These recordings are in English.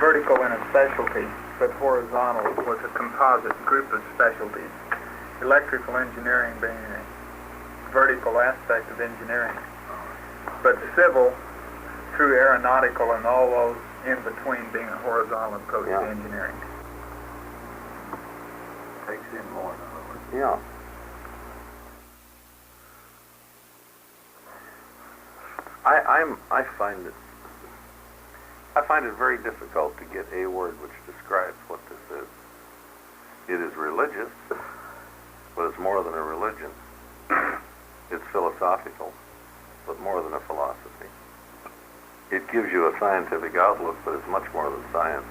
vertical in a specialty, but horizontal was a composite group of specialties. Electrical engineering being a vertical aspect of engineering, but civil through aeronautical and all those in between being a horizontal approach to engineering. Takes in more, in other words. Yeah. I find it very difficult to get a word which describes what this is. It is religious, but it's more than a religion. It's philosophical, but more than a philosophy. It gives you a scientific outlook, but it's much more than science.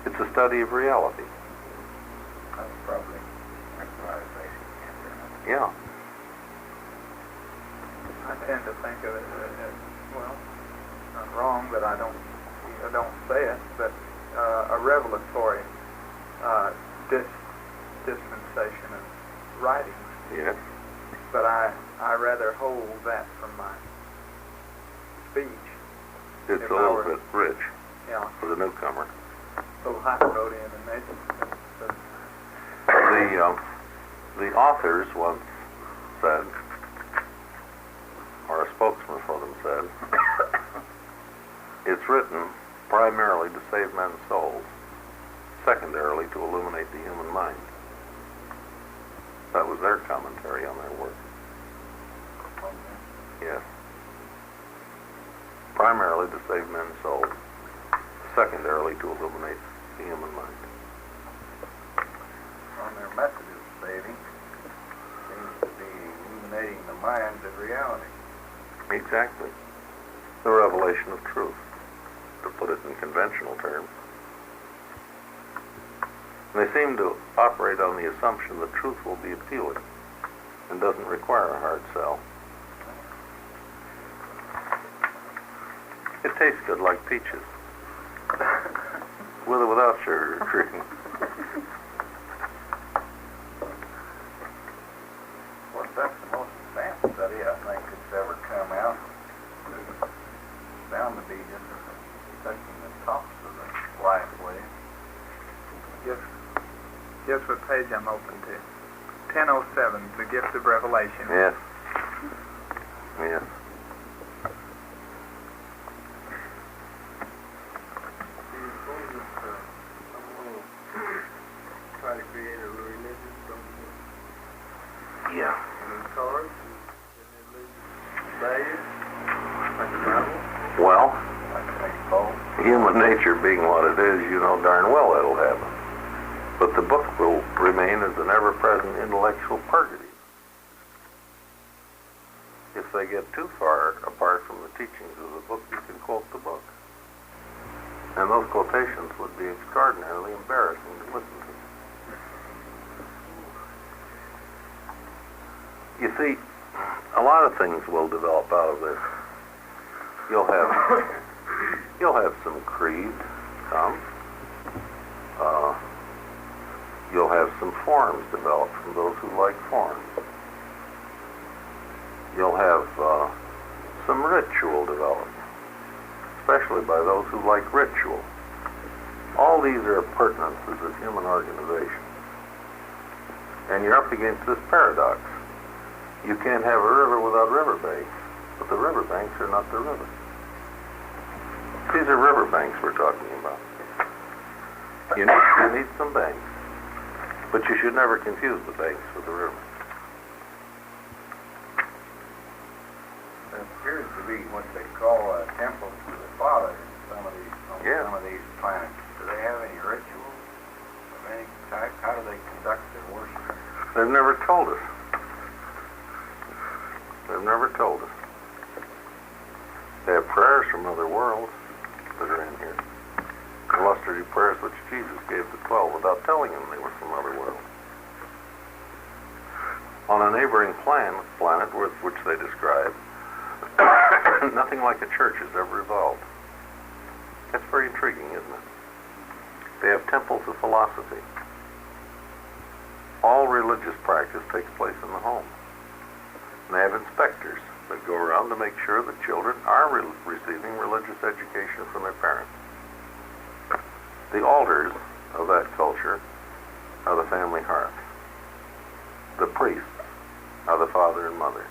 It's a study of reality. That's probably a basic answer. Yeah. I tend to think of it as, well, not wrong, but I don't say it, but a revelatory dispensation of writings. Yes. But I rather hold that from my speech. It's If a I little were- bit rich Yeah, for the newcomer. a little highfalutin in nature. The authors once said, or a spokesman for them said, it's written primarily to save men's souls, secondarily to illuminate the human mind. That was their commentary on their work. Yes. Primarily to save men's souls, secondarily to illuminate the human mind. On their method of saving seems to be illuminating the minds of reality. Exactly. The revelation of truth, to put it in conventional terms. And they seem to operate on the assumption that truth will be appealing and doesn't require a hard sell. It tastes good like peaches, with or without sugar or cream. Well, that's the most advanced study I think that's ever come out. It's bound to be just touching the tops of the life wave. Guess what page I'm open to? 1007, The Gift of Revelation. Yes. Yes. Try to create a religion from Yeah. the cards and religious values, like the Bible, Well, like St. Paul. human nature being what it is, you know darn well that'll happen. But the book will remain as an ever-present intellectual purgatory. If they get too far apart from the teachings of the book, you can quote the book. And those quotations would be extraordinarily embarrassing to listen to. You see, a lot of things will develop out of this. You'll have some creed come. You'll have some forms develop from those who like forms. You'll have some ritual develop, especially by those who like ritual. All these are appurtenances of human organization. And you're up against this paradox. You can't have a river without riverbanks, but the riverbanks are not the river. These are riverbanks we're talking about. You need some banks, but you should never confuse the banks with the river. There appears to be what they call a temple to the Father in some of these, on some of these planets. Do they have any rituals of any type? How do they conduct their worship? They've never told us. They've never told us. They have prayers from other worlds that are in here. Illustrative prayers which Jesus gave the 12 without telling them they were from other worlds. On a neighboring planet which they describe, nothing like a church has ever evolved. That's very intriguing, isn't it? They have temples of philosophy. All religious practice takes place in the home. And they have inspectors that go around to make sure that children are receiving religious education from their parents. The altars of that culture are the family hearth. The priests are the father and mother.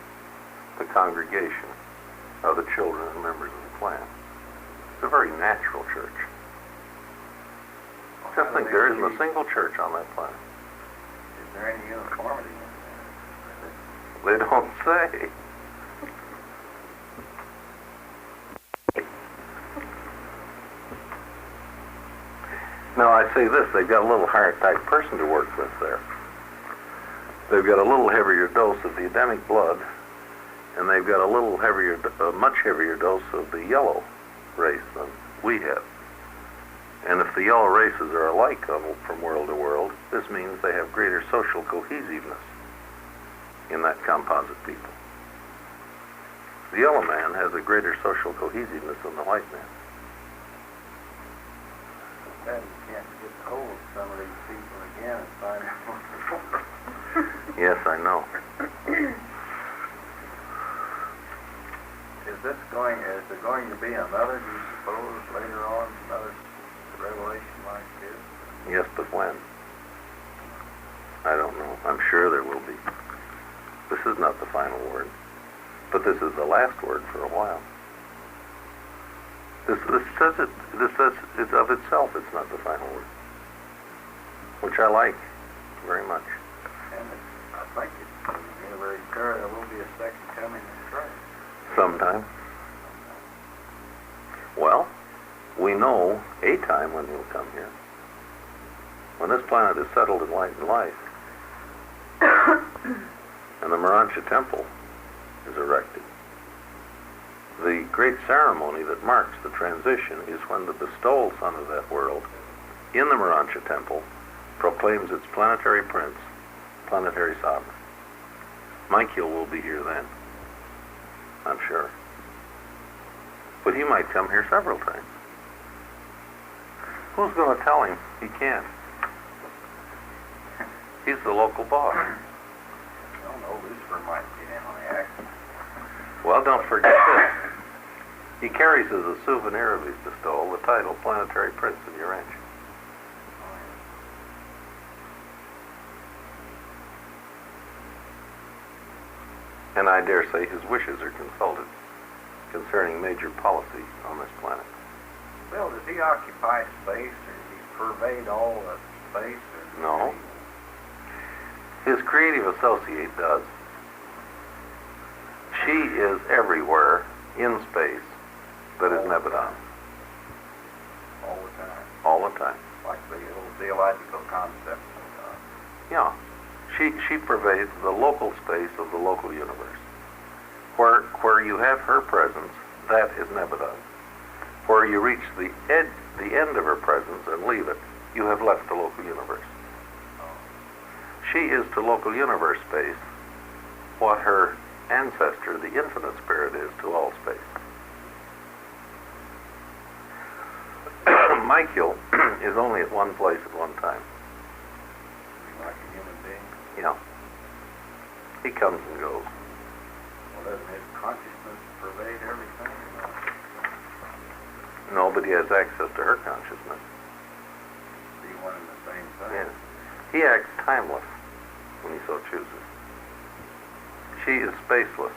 The congregation are the children and members of the clan. It's a very natural church. Just think, there isn't a single church on that planet. Is there any uniformity in that? They don't say. Now I say this, they've got a little higher type person to work with there. They've got a little heavier dose of the Adamic blood, and they've got a little heavier, much heavier dose of the yellow race than we have. And if the yellow races are alike from world to world, this means they have greater social cohesiveness in that composite people. The yellow man has a greater social cohesiveness than the white man. Then you can't get hold of some of these people again and find out what they're for. Yes, I know. Is there going to be another, do you suppose, later on, another revelation like this? Yes, but when? I don't know. I'm sure there will be. This is not the final word, but this is the last word for a while. This says it's of itself, it's not the final word, which I like very much. And I think it's very clear there will be a second coming of Christ. Sometime. Well, we know a time when he'll come here. When this planet is settled in light and life, and the Morancha Temple is erected, the great ceremony that marks the transition is when the bestowal son of that world in the Morancha Temple proclaims its planetary prince, planetary sovereign. Michael will be here then, I'm sure. But he might come here several times. Who's going to tell him he can't? He's the local boss. I don't know, Lucifer might get in on the act. Well, don't forget this. He carries as a souvenir of his bestowal the title Planetary Prince of Urantia. And I dare say his wishes are consulted concerning major policy on this planet. Well, does he occupy space, or does he pervade all of space? Or No. His creative associate does. She is everywhere in space that is Nebadon. All the time. All the time. Like the old theological concept. Yeah. She pervades the local space of the local universe. Where you have her presence, that is Nebadon. Where you reach the end of her presence and leave it, you have left the local universe. She is to local universe space what her ancestor, the infinite spirit, is to all space. Michael is only at one place at one time. Like a human being. Yeah. He comes and goes. Well, doesn't his consciousness pervade everything? No, but he has access to her consciousness. Be one and the same thing. Yes. He acts timeless when he so chooses. She is spaceless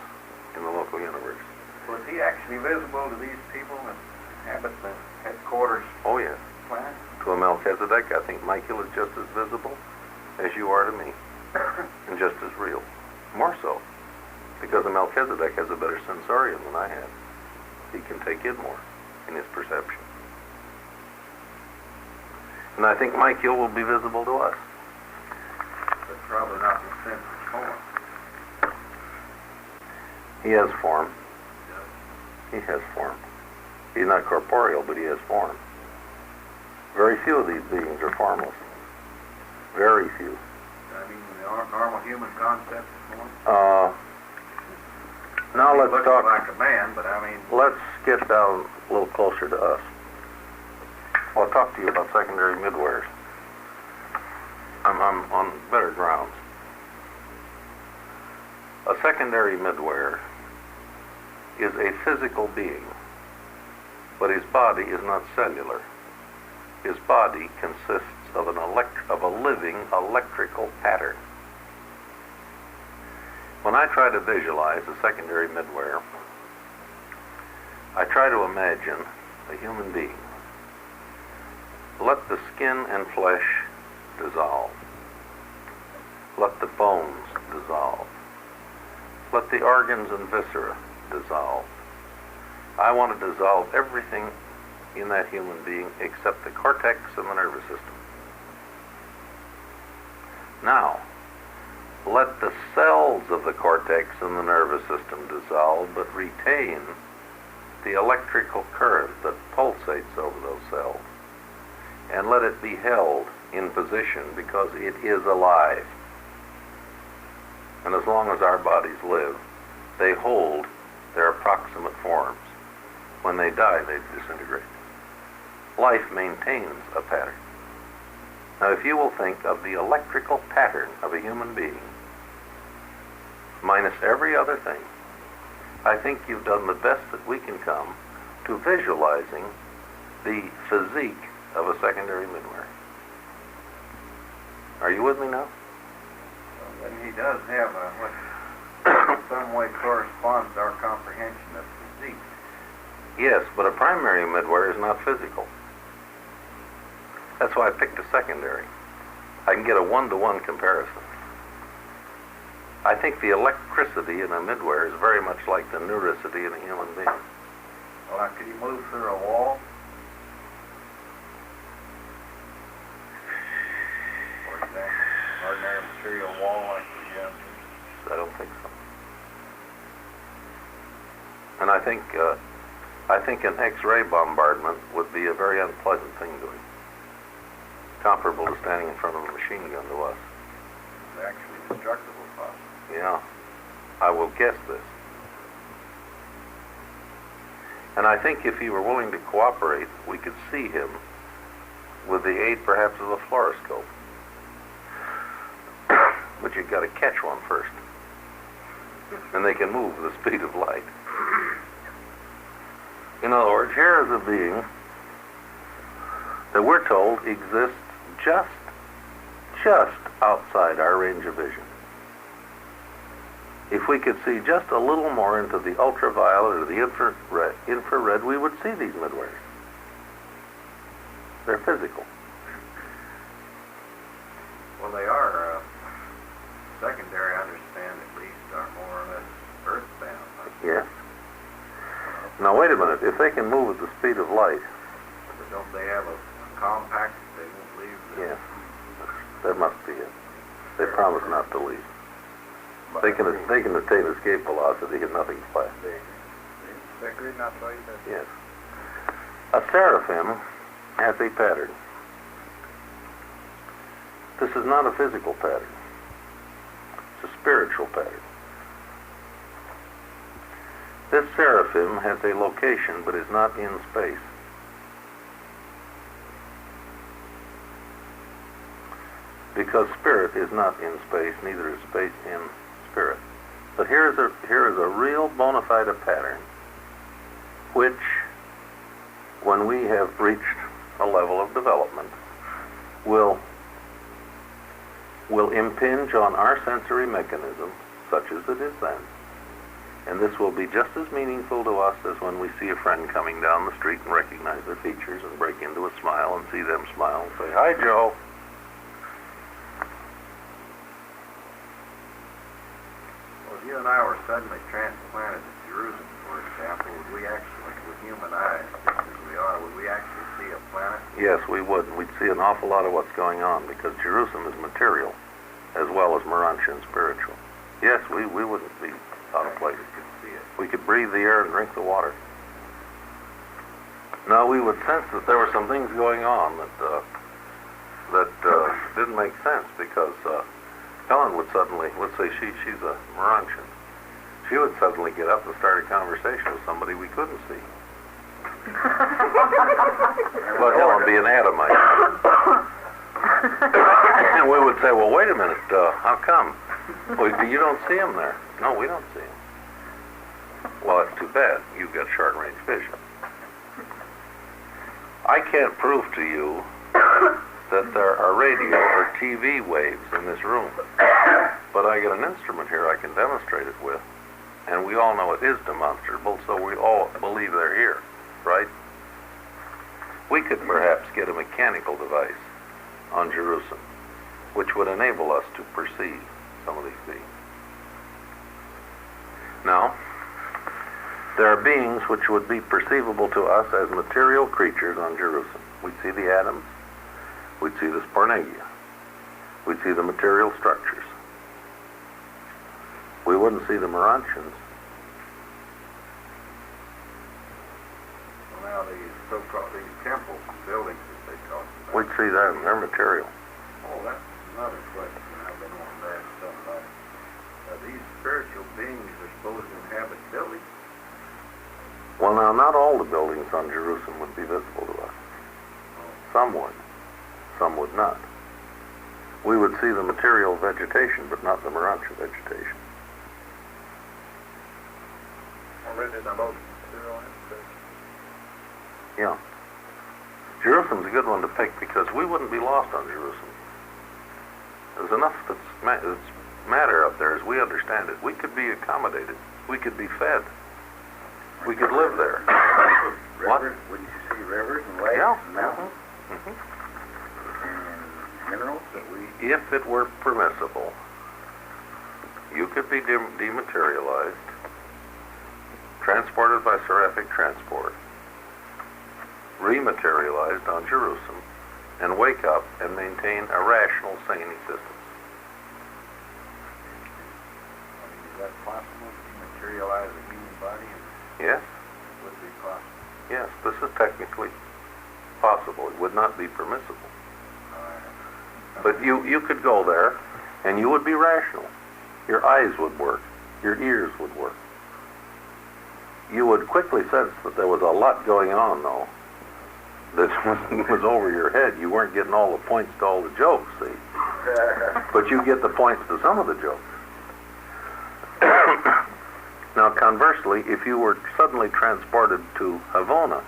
in the local universe. Was he actually visible to these people that inhabit the headquarters Oh, yes. planet? To a Melchizedek, I think Michael is just as visible as you are to me, and just as real. More so, because a Melchizedek has a better sensorium than I have. He can take in more in his perception. And I think Michael will be visible to us. But probably not in the sense of form. He has form. He has form. He's not corporeal, but he has form. Very few of these beings are formless. Very few. I mean, the normal human concept of form. Now let's Looks talk. like a man, but I mean, Let's get down a little closer to us. I'll talk to you about secondary midwares. I'm on better grounds. A secondary midware is a physical being, but his body is not cellular. his body consists of a living electrical pattern. When I try to visualize a secondary midware, I try to imagine a human being. Let the skin and flesh dissolve. Let the bones dissolve. Let the organs and viscera dissolve. I want to dissolve everything in that human being except the cortex and the nervous system. Now, let the cells of the cortex and the nervous system dissolve, but retain the electrical current that pulsates over those cells. And let it be held in position because it is alive. And as long as our bodies live, they hold their approximate forms. When they die, they disintegrate. Life maintains a pattern. Now, if you will think of the electrical pattern of a human being, minus every other thing, I think you've done the best that we can come to visualizing the physique of a secondary midware. Are you with me now? Well, then he does have what in some way corresponds to our comprehension of physique. Yes, but a primary midware is not physical. That's why I picked a secondary. I can get a one-to-one comparison. I think the electricity in a midware is very much like the neuricity in a human being. Well, now, could you move through a wall? For example, ordinary material wall like the I don't think so. And I think an X-ray bombardment would be a very unpleasant thing to him. Comparable to standing in front of a machine gun to us. It's actually destructible, possibly. Yeah, I will guess this. And I think if he were willing to cooperate, we could see him with the aid perhaps of a fluoroscope. But you've got to catch one first. And they can move with the speed of light. In other words, here is a being that we're told exists just outside our range of vision. If we could see just a little more into the ultraviolet or the infrared, we would see these midwares. They're physical. Well, they are secondary, I understand, at least, are more or less earthbound. Huh? Yes. Now, wait a minute. If they can move at the speed of light... But don't they have a compact that they won't leave? Yes. That must be it. They promise not to leave. They can attain escape velocity and nothing flat. They agree not to leave it. Yes. A seraphim has a pattern. This is not a physical pattern. It's a spiritual pattern. This seraphim has a location but is not in space. Because spirit is not in space, neither is space in spirit. But here is a real bona fide pattern which, when we have reached a level of development, will impinge on our sensory mechanism, such as it is then. And this will be just as meaningful to us as when we see a friend coming down the street and recognize their features and break into a smile and see them smile and say, "Hi, Joe." Well, if you and I were suddenly transplanted to Jerusalem, for example, would we actually, with human eyes, just as we are, would we actually see a planet? Yes, we would. We'd see an awful lot of what's going on because Jerusalem is material as well as Morantian spiritual. Yes, we wouldn't be out of place. We could breathe the air and drink the water. No, we would sense that there were some things going on that didn't make sense because Helen would suddenly, let's say she's a Morantian, she would suddenly get up and start a conversation with somebody we couldn't see. But Helen be an Adamite. And we would say, well, wait a minute, how come? Well, you don't see him there. No, we don't see him. Well, that's too bad. You've got short-range vision. I can't prove to you that there are radio or TV waves in this room, but I got an instrument here I can demonstrate it with, and we all know it is demonstrable, so we all believe they're here, right? We could perhaps get a mechanical device on Jerusalem, which would enable us to perceive some of these beings. Now, there are beings which would be perceivable to us as material creatures on Jerusalem. We'd see the atoms, we'd see the spornegia, we'd see the material structures. We wouldn't see the Merantians. Well, now these so-called these temples and buildings that they talked about. We'd see that in their material. Oh, that's another question I've been wanting to ask somebody. These spiritual beings are supposed to inhabit buildings. Well, now, not all the buildings on Jerusalem would be visible to us. Some would. Some would not. We would see the material vegetation, but not the Merantia vegetation. Already the most material vegetation. Yeah. Jerusalem's a good one to pick because we wouldn't be lost on Jerusalem. There's enough that's matter up there as we understand it. We could be accommodated. We could be fed. We could live there. What? Rivers? Wouldn't you see rivers and lakes Yeah. and mountains Mhm. and minerals that we... If it were permissible, you could be dematerialized, transported by seraphic transport, rematerialized on Jerusalem, and wake up and maintain a rational, sane existence. I mean, is that possible to materialize a human body? Yes? Would be possible. Yes, this is technically possible. It would not be permissible. But you could go there, and you would be rational. Your eyes would work. Your ears would work. You would quickly sense that there was a lot going on, though, that was over your head. You weren't getting all the points to all the jokes, see? But you get the points to some of the jokes. Now, conversely, if you were suddenly transported to Havana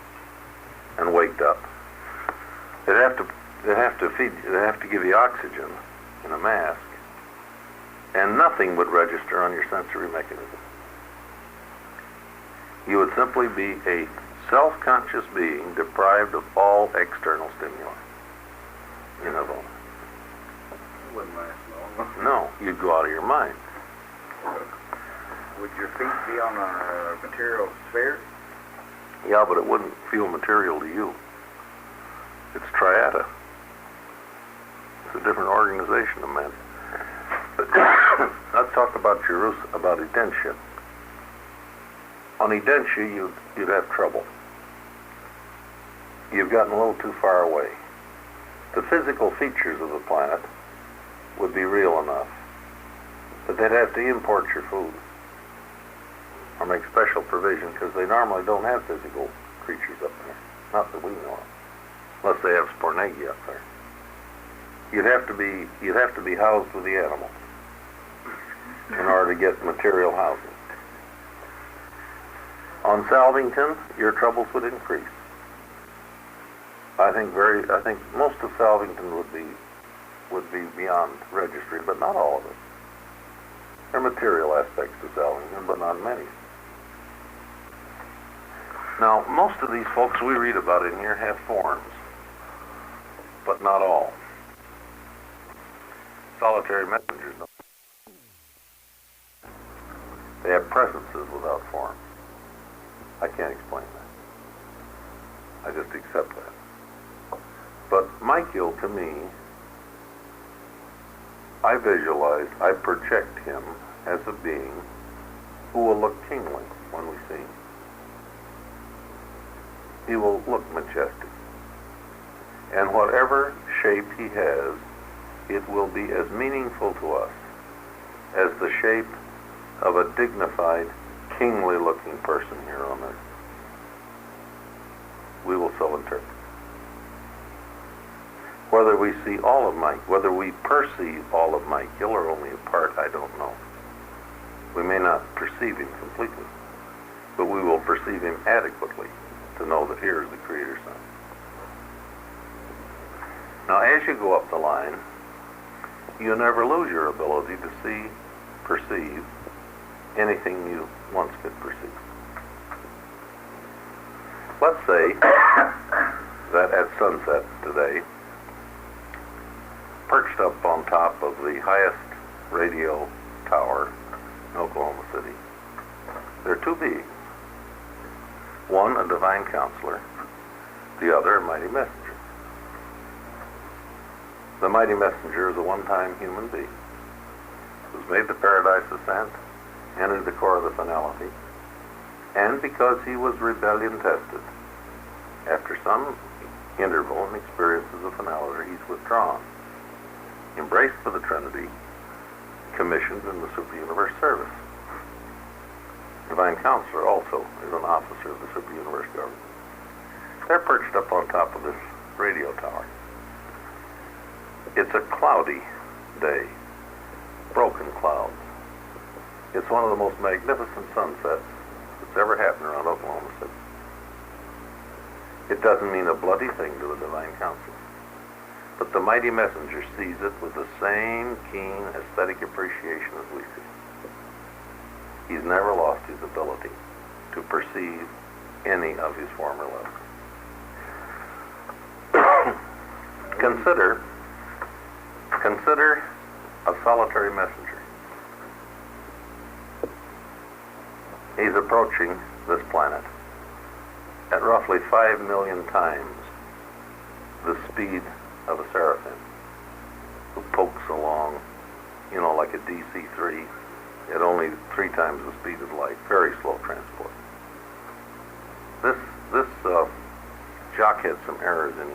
and waked up, they'd have to give you oxygen in a mask, and nothing would register on your sensory mechanism. You would simply be a self-conscious being deprived of all external stimuli in Havana. It wouldn't last long. No, you'd go out of your mind. Would your feet be on a material sphere? Yeah, but it wouldn't feel material to you. It's triada. It's a different organization of men. Let's talk about Jerusalem, about Edentia. On Edentia, you'd have trouble. You've gotten a little too far away. The physical features of the planet would be real enough, but they'd have to import your food or make special provision because they normally don't have physical creatures up there. Not that we know of, unless they have spornegia up there. You'd have to be housed with the animals in order to get material housing. On Salvington, your troubles would increase. I think most of Salvington would be beyond registry, but not all of it. There are material aspects to Salvington, but not many. Now, most of these folks we read about in here have forms, but not all. Solitary messengers don't. They have presences without forms. I can't explain that. I just accept that. But Michael, to me, I project him as a being who will look kingly when we see him. He will look majestic. And whatever shape he has, it will be as meaningful to us as the shape of a dignified, kingly-looking person here on earth. We will so interpret. Whether we see all of Mike, whether we perceive all of Michael or only a part, I don't know. We may not perceive him completely, but we will perceive him adequately to know that here is the Creator's Son. Now, as you go up the line, you never lose your ability to see, perceive anything you once could perceive. Let's say that at sunset today, perched up on top of the highest radio tower in Oklahoma City, there are two beings. One, a divine counselor, the other, a mighty messenger. The mighty messenger is a one-time human being who's made the paradise ascent, entered the core of the finality, and because he was rebellion tested, after some interval and experiences of finality, he's withdrawn, embraced by the Trinity, commissioned in the super-universe service. Divine Counselor also is an officer of the super-universe government. They're perched up on top of this radio tower. It's a cloudy day, broken clouds. It's one of the most magnificent sunsets that's ever happened around Oklahoma City. It doesn't mean a bloody thing to the Divine Counselor, but the mighty messenger sees it with the same keen aesthetic appreciation as we see. He's never lost his ability to perceive any of his former levels. Consider a solitary messenger. He's approaching this planet at roughly 5 million times the speed of a seraphim, who pokes along, like a DC-3 at only 3 times the speed of light. Very slow transport. This Jock had some errors in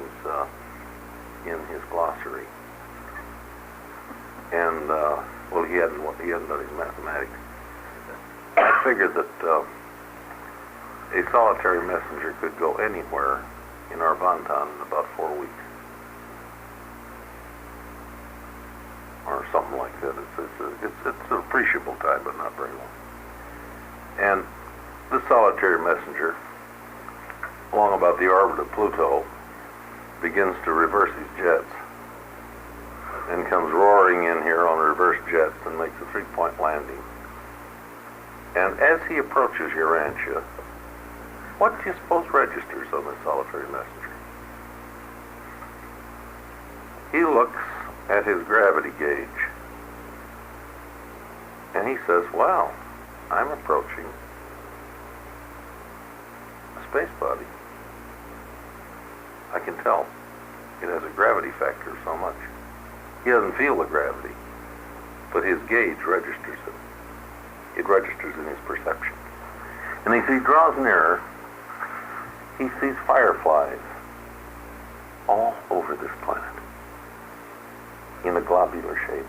his glossary, and he hadn't done his mathematics. I figured that a solitary messenger could go anywhere in our Bantan in about 4 weeks, or something like that. It's an appreciable time, but not very long. And this solitary messenger, along about the orbit of Pluto, begins to reverse his jets and comes roaring in here on reverse jets and makes a 3-point landing. And as he approaches Urantia, what do you suppose registers on this solitary messenger? He looks at his gravity gauge and he says, wow, I'm approaching a space body. I can tell it has a gravity factor of so much. He doesn't feel the gravity, but his gauge registers it. It registers in his perception. And as he draws nearer, he sees fireflies all over this planet in a globular shape.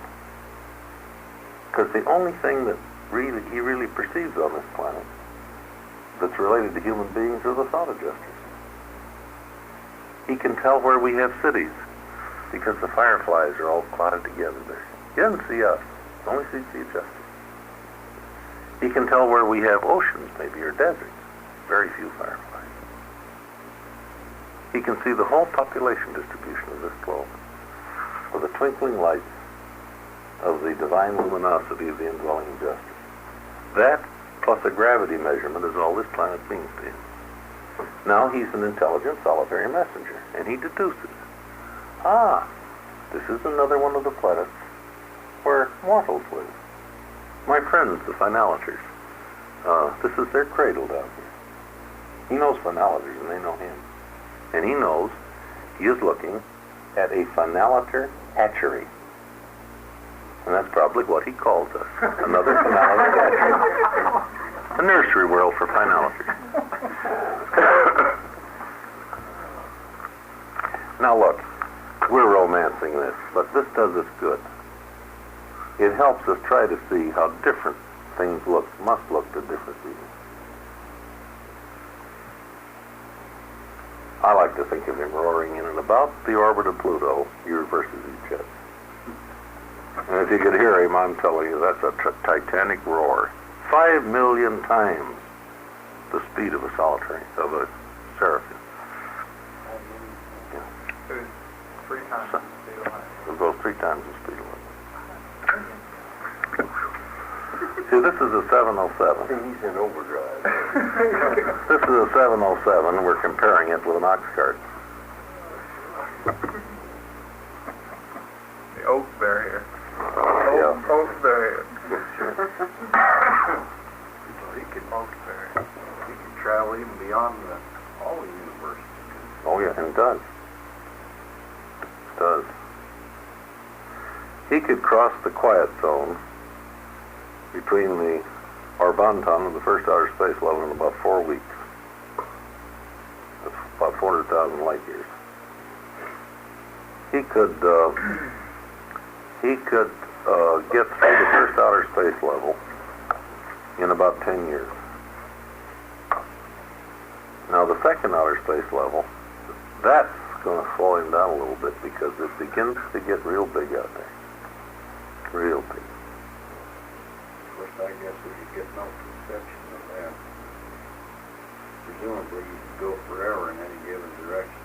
Because the only thing that he really perceives on this planet that's related to human beings are the thought adjusters. He can tell where we have cities because the fireflies are all clotted together there. He doesn't see us, only sees the adjusters. He can tell where we have oceans, maybe, or deserts. Very few fireflies. He can see the whole population distribution of this globe with the twinkling lights of the divine luminosity of the indwelling justice. That, plus a gravity measurement, is all this planet means to him. Now he's an intelligent solitary messenger, and he deduces, this is another one of the planets where mortals live. My friends, the finaliters, this is their cradle down here. He knows finaliters, and they know him. And he knows he is looking at a finaliter hatchery. And that's probably what he calls us. Another finaliter hatchery. A nursery world for finaliters. Now look, we're romancing this, but this does us good. It helps us try to see how different things must look to different beings. I like to think of him roaring in and about the orbit of Pluto. He reverses his jets. And if you could hear him, I'm telling you, that's a titanic roar. 5 million times the speed of a seraphim. Three times. 707. He's in overdrive. This is a 707. We're comparing it with an ox cart. The oak barrier. Yeah. Oak barrier. He could travel even beyond all the universe. Oh yeah, and it does. It does. He could cross the quiet zone between the Orbanton and the first outer space level in about 4 weeks. That's about 400,000 light years. He could get through the first outer space level in about 10 years. Now the second outer space level, that's going to slow him down a little bit because it begins to get real big out there. Real big. Of course, I guess we could get no conception of that. Presumably, you could go forever in any given direction.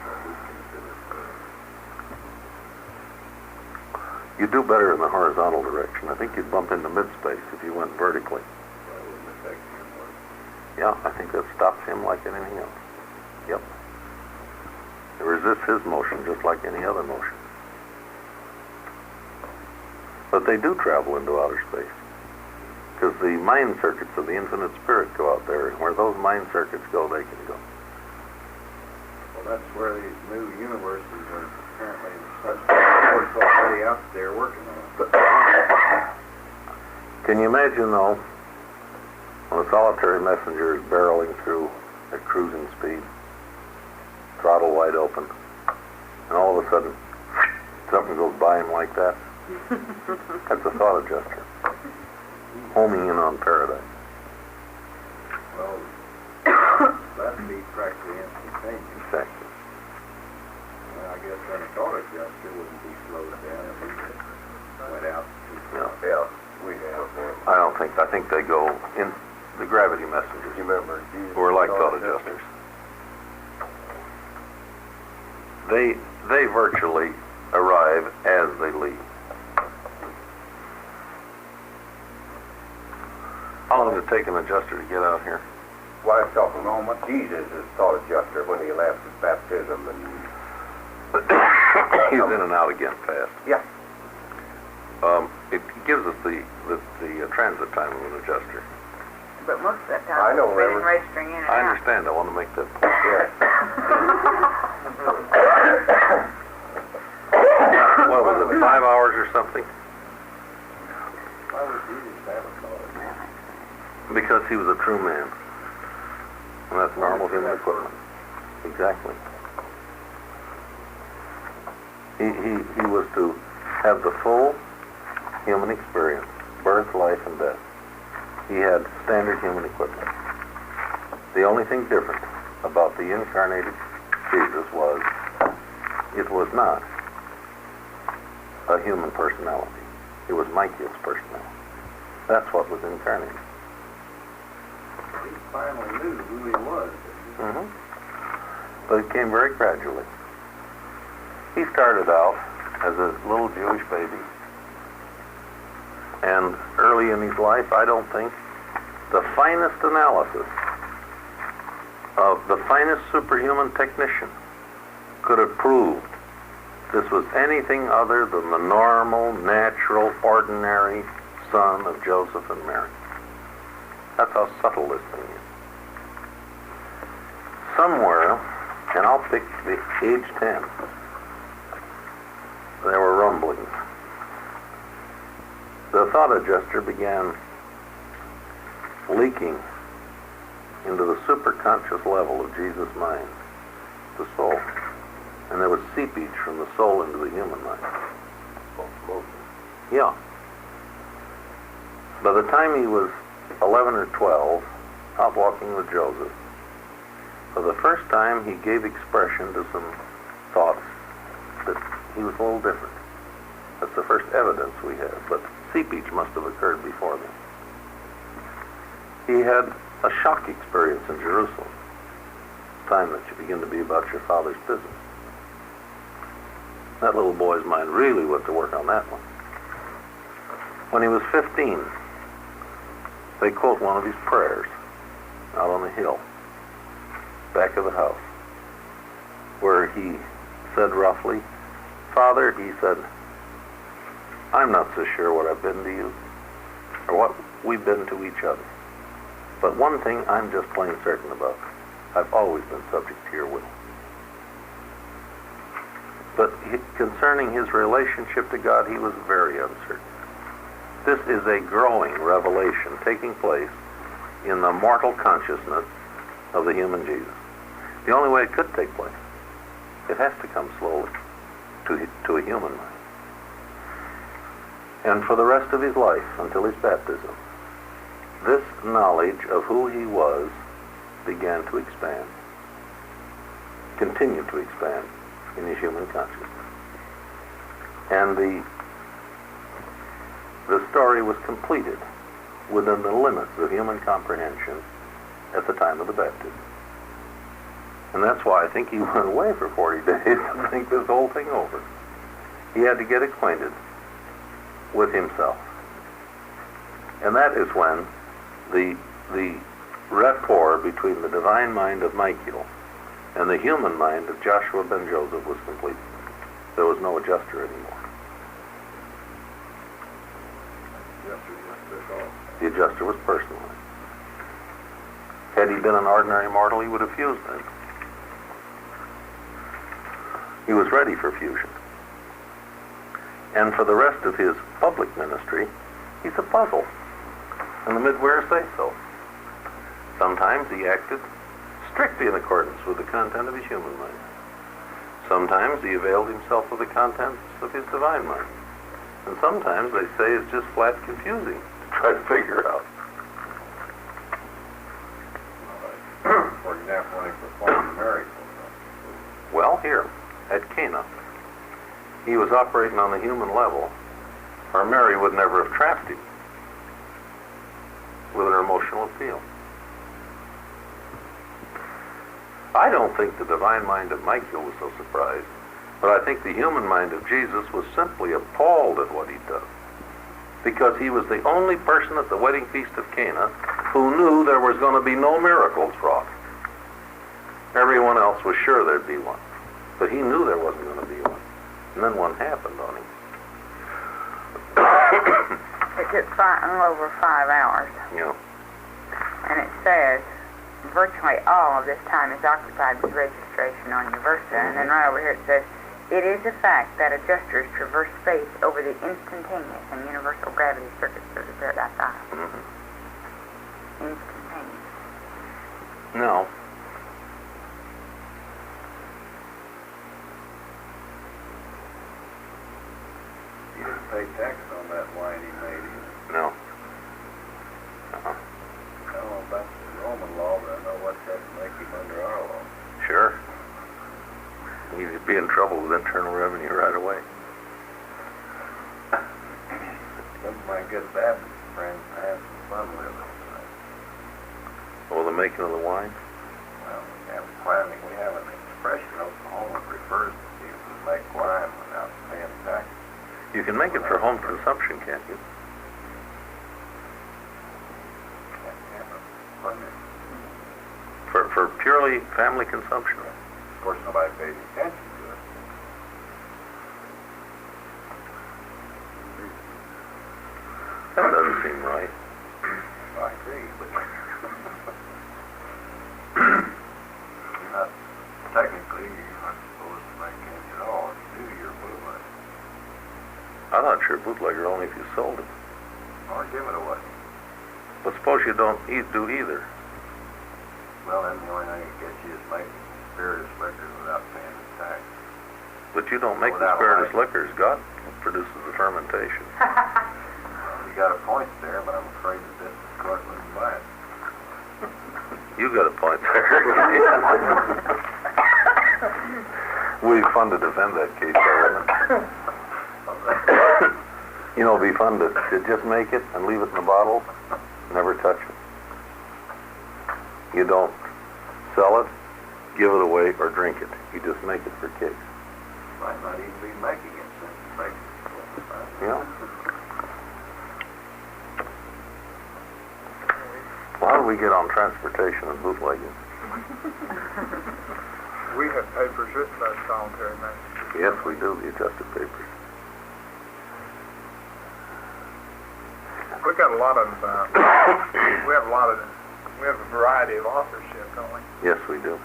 What we consider forever. You do better in the horizontal direction. I think you'd bump into mid-space if you went vertically. That wouldn't affect him much. Yeah, I think that stops him like anything else. Yep. It resists his motion just like any other motion. But they do travel into outer space. Because the mind circuits of the infinite spirit go out there, and where those mind circuits go, they can go. Well, that's where these new universes are apparently already out there working on it. Can you imagine, though, when a solitary messenger is barreling through at cruising speed, throttle wide open, and all of a sudden, something goes by him like that? That's a thought adjuster. Homing in on paradise. Well, that'd be practically instantaneous. Exactly. Well, I guess then a thought adjuster wouldn't be slowed down if he went out too far. No. Yeah, we have. I think they go in the gravity messengers. You remember Jesus? Who are like thought adjusters. They virtually arrive as they leave. How long does it take an adjuster to get out here? Well, I saw a moment. Jesus is thought adjuster when he left his baptism, and He's in and out again fast. yeah, It gives us the transit time of an adjuster. But most of that time, I know, it's been Reverend. registering in and I out. understand. I want to make that point. yeah. What was it, 5 hours or something? Why would Jesus have a thought adjuster? Because he was a true man. And that's normal human equipment. Exactly. He was to have the full human experience, birth, life, and death. He had standard human equipment. The only thing different about the incarnated Jesus was it was not a human personality. It was Michael's personality. That's what was incarnated. He finally knew who he was. Mm-hmm. But it came very gradually. He started out as a little Jewish baby. And early in his life, I don't think the finest analysis of the finest superhuman technician could have proved this was anything other than the normal, natural, ordinary son of Joseph and Mary. That's how subtle this thing is. Somewhere, and I'll pick the age 10, there were rumblings. The thought adjuster began leaking into the superconscious level of Jesus' mind, the soul. And there was seepage from the soul into the human mind. Yeah. By the time he was 11 or 12, out walking with Joseph, for the first time he gave expression to some thoughts that he was a little different. That's the first evidence we have, but seepage must have occurred before then. He had a shock experience in Jerusalem, time that you begin to be about your father's business. That little boy's mind really went to work on that one. When he was 15, they quote one of his prayers out on the hill, back of the house, where he said roughly, "Father," he said, "I'm not so sure what I've been to you, or what we've been to each other. But one thing I'm just plain certain about. I've always been subject to your will." But concerning his relationship to God, he was very uncertain. This is a growing revelation taking place in the mortal consciousness of the human Jesus. The only way it could take place, it has to come slowly to a human mind. And for the rest of his life, until his baptism, this knowledge of who he was began to expand, continued to expand in his human consciousness. And the story was completed within the limits of human comprehension at the time of the baptism. And that's why I think he went away for 40 days to think this whole thing over. He had to get acquainted with himself. And that is when the rapport between the divine mind of Michael and the human mind of Joshua ben Joseph was complete. There was no adjuster anymore. The adjuster was personalized. Had he been an ordinary mortal, he would have fused then. He was ready for fusion. And for the rest of his public ministry, he's a puzzle. And the midwives say so. Sometimes he acted strictly in accordance with the content of his human mind. Sometimes he availed himself of the contents of his divine mind. And sometimes they say it's just flat confusing to try to figure out. For example, when he performed the miracle. Well, here, at Cana, he was operating on the human level, or Mary would never have trapped him with her emotional appeal. I don't think the divine mind of Michael was so surprised, but I think the human mind of Jesus was simply appalled at what he'd done, because he was the only person at the wedding feast of Cana who knew there was going to be no miracles wrought. Everyone else was sure there'd be one, but he knew there wasn't going to be one. And then one happened on him. It took over 5 hours. Yeah. And it says, virtually all of this time is occupied with registration on your Versa. And then right over here it says, it is a fact that adjusters traverse space over the instantaneous and universal gravity circuits of the Paradise Isle. Instantaneous. No. He didn't pay tax on that wine he made either. No. I don't know about the Roman law, but I know what that would make him under our law. Sure. He'd be in trouble with Internal Revenue right away. Some of my good Baptist friends have some fun with it. Oh, the making of the wine? Well, we have an expression in Oklahoma that refers to people who make wine without paying tax. You can make it for home consumption, can't you? For purely family consumption. Of course, nobody pays attention to it. That doesn't seem right. I agree, but technically, you're not supposed to make any at all. If you do, you're bootleg. I thought you're a bootlegger only if you sold it. Or give it away. But suppose you don't do either. Well, then the only thing it gets you is making spirituous liquor without paying the tax. But you don't make the Without spirituous light. liquors. God produces the fermentation. Well, you got a point there, but I'm afraid that this court wouldn't buy it. You got a point there. We'd be fun to defend that case, though, wouldn't it? You know, it'd be fun to just make it and leave it in the bottle, never touch it. You don't sell it, give it away, or drink it. You just make it for kicks. Might not even be making it since you make it. Yeah. Well, how do we get on transportation and bootlegging? We have papers written by solitary messengers. Yes, we do, the adjusted papers. We got a lot of, we have a variety of authorship, don't we? Yes, we do.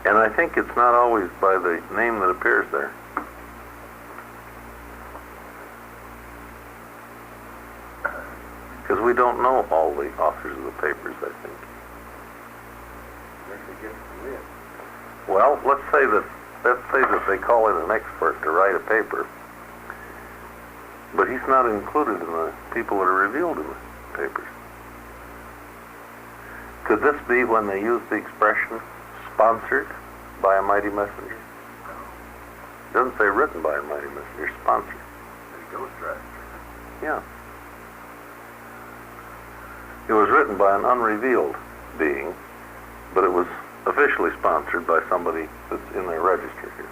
And I think it's not always by the name that appears there. Because we don't know all the authors of the papers, I think. Well, let's say that they call in an expert to write a paper, but he's not included in the people that are revealed in the papers. Could this be when they use the expression sponsored by a mighty messenger? It doesn't say written by a mighty messenger, sponsored. Yeah. It was written by an unrevealed being, but it was officially sponsored by somebody that's in their register here.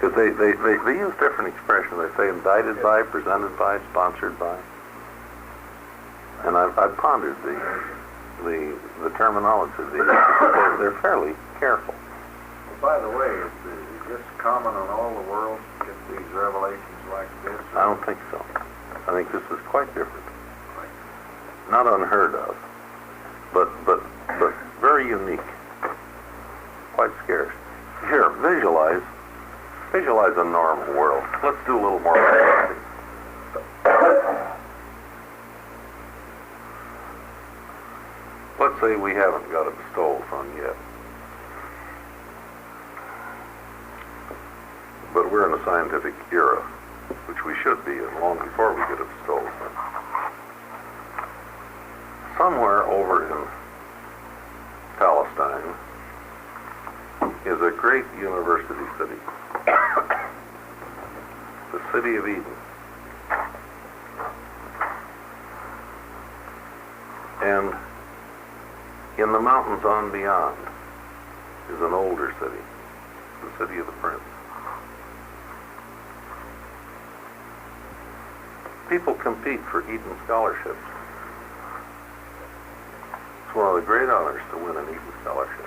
Because they use different expressions. They say indicted by, presented by, sponsored by. And I've pondered the terminology. They're fairly careful. Well, by the way, is this common on all the world to get these revelations like this? I don't think so. I think this is quite different. Not unheard of, but very unique. Quite scarce. Here, visualize a normal world. Let's do a little more fantasy. Let's say we haven't got a bestowal fund yet. But we're in a scientific era, which we should be in long before we get a bestowal fund. Somewhere over in Palestine is a great university city. The city of Eden. And in the mountains on beyond is an older city, the city of the prince. People compete for Eden scholarships. It's one of the great honors to win an Eden scholarship.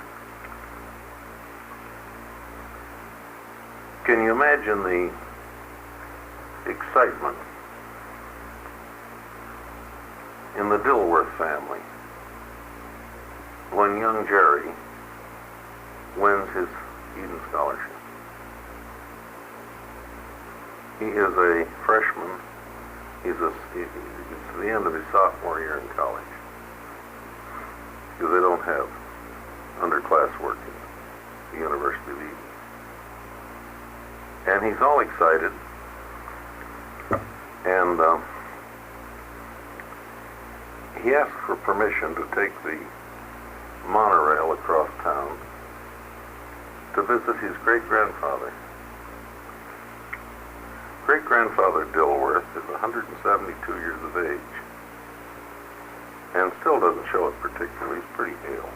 Can you imagine the excitement in the Dilworth family when young Jerry wins his Eden scholarship? He is a freshman. It's the end of his sophomore year in college, because they don't have underclass work at the University of Eden. And he's all excited, and he asks for permission to take the monorail across town to visit his great-grandfather. Great-grandfather Dilworth is 172 years of age, and still doesn't show it particularly. He's pretty ill.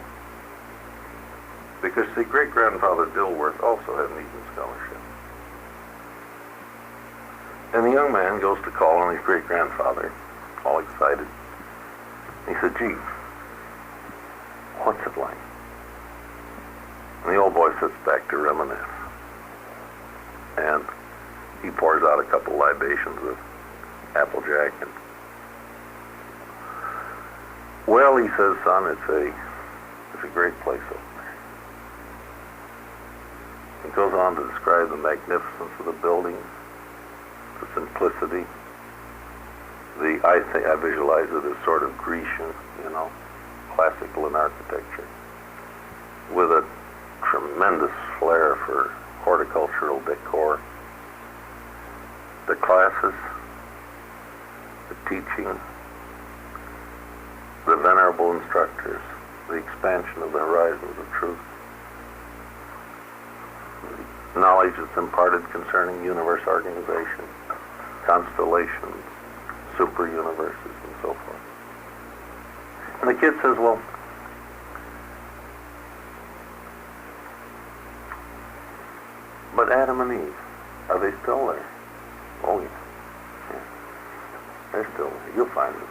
Because, see, great-grandfather Dilworth also had an Eden scholarship. And the young man goes to call on his great-grandfather, all excited. He said, "Gee, what's it like?" And the old boy sits back to reminisce. And he pours out a couple libations of Applejack. And, "Well," he says, "son, it's a great place over there." He goes on to describe the magnificence of the buildings, the simplicity. I visualize it as sort of Grecian, classical in architecture, with a tremendous flair for horticultural decor. The classes, the teaching, the venerable instructors, the expansion of the horizons of truth, the knowledge that's imparted concerning universe organization, constellations, super universes, and so forth. And the kid says, "Well, But Adam and Eve, are they still there? Oh, yeah. They're still there. You'll find them.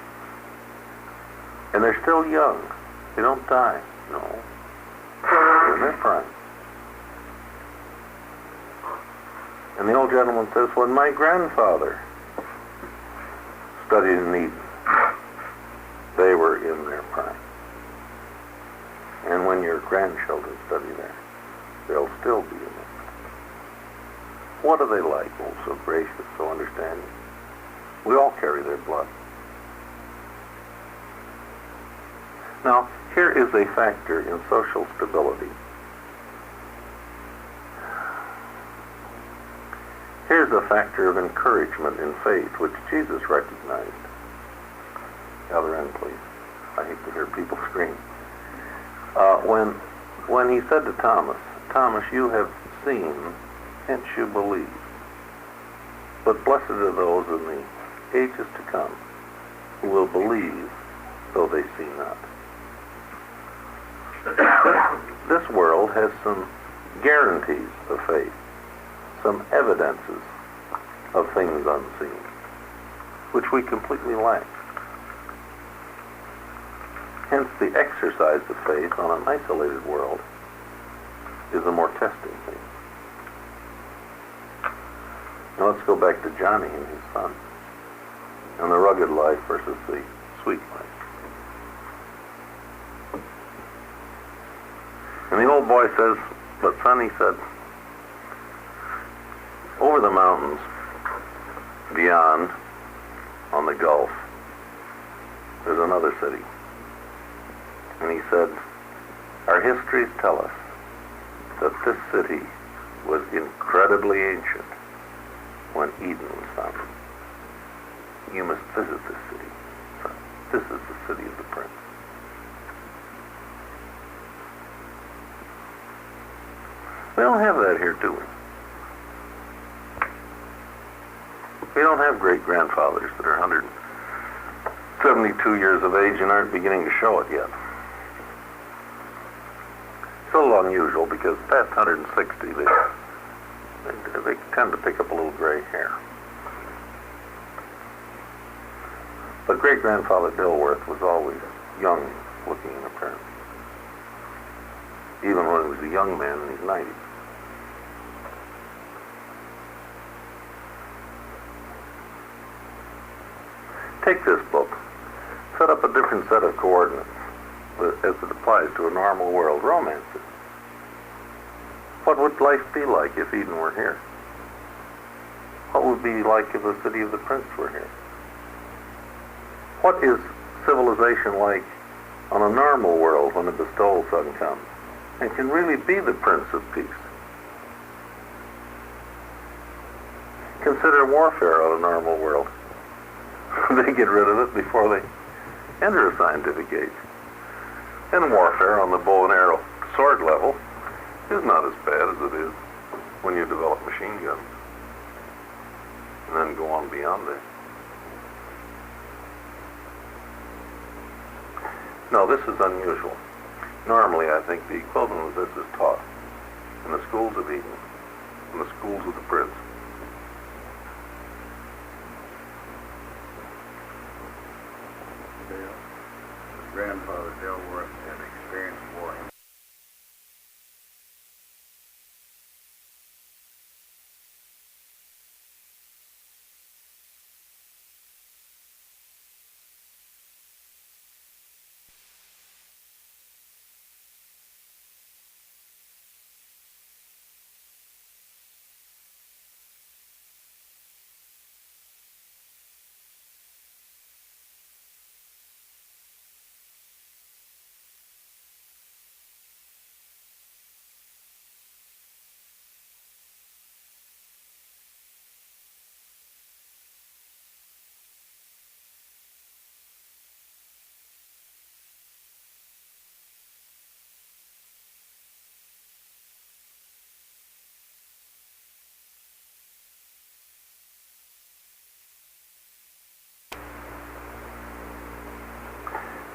And they're still young. They don't die. No. They're in their prime. And the old gentleman says, when my grandfather studied in Eden, they were in their prime. And when your grandchildren study there, they'll still be in their prime. What are they like? Oh, so gracious, so understanding. We all carry their blood. Now, here is a factor in social stability. Here's a factor of encouragement in faith, which Jesus recognized. The other end, please. I hate to hear people scream. When he said to Thomas, Thomas, you have seen, hence you believe. But blessed are those in the ages to come who will believe, though they see not. This world has some guarantees of faith, some evidences of things unseen, which we completely lack. Hence, the exercise of faith on an isolated world is a more testing thing. Now let's go back to Johnny and his son, and the rugged life versus the sweet life. And the old boy says, but son, he said, over the mountains, beyond, on the Gulf, there's another city. And he said, our histories tell us that this city was incredibly ancient when Eden was founded. You must visit this city. This is the city of the prince. We don't have that here, do we? We don't have great-grandfathers that are 172 years of age and aren't beginning to show it yet. It's a little unusual because past 160, they tend to pick up a little gray hair. But great-grandfather Dilworth was always young looking in appearance, even when he was a young man in his 90s. Take this book, set up a different set of coordinates as it applies to a normal world, romances. What would life be like if Eden were here? What would it be like if the city of the prince were here? What is civilization like on a normal world when the bestowal sun comes and can really be the Prince of Peace? Consider warfare on a normal world. They get rid of it before they enter a scientific age. And warfare on the bow and arrow sword level is not as bad as it is when you develop machine guns and then go on beyond that. No, this is unusual. Normally, I think the equivalent of this is taught in the schools of Eden, in the schools of the prince. Grandfather Dilworth had experienced war.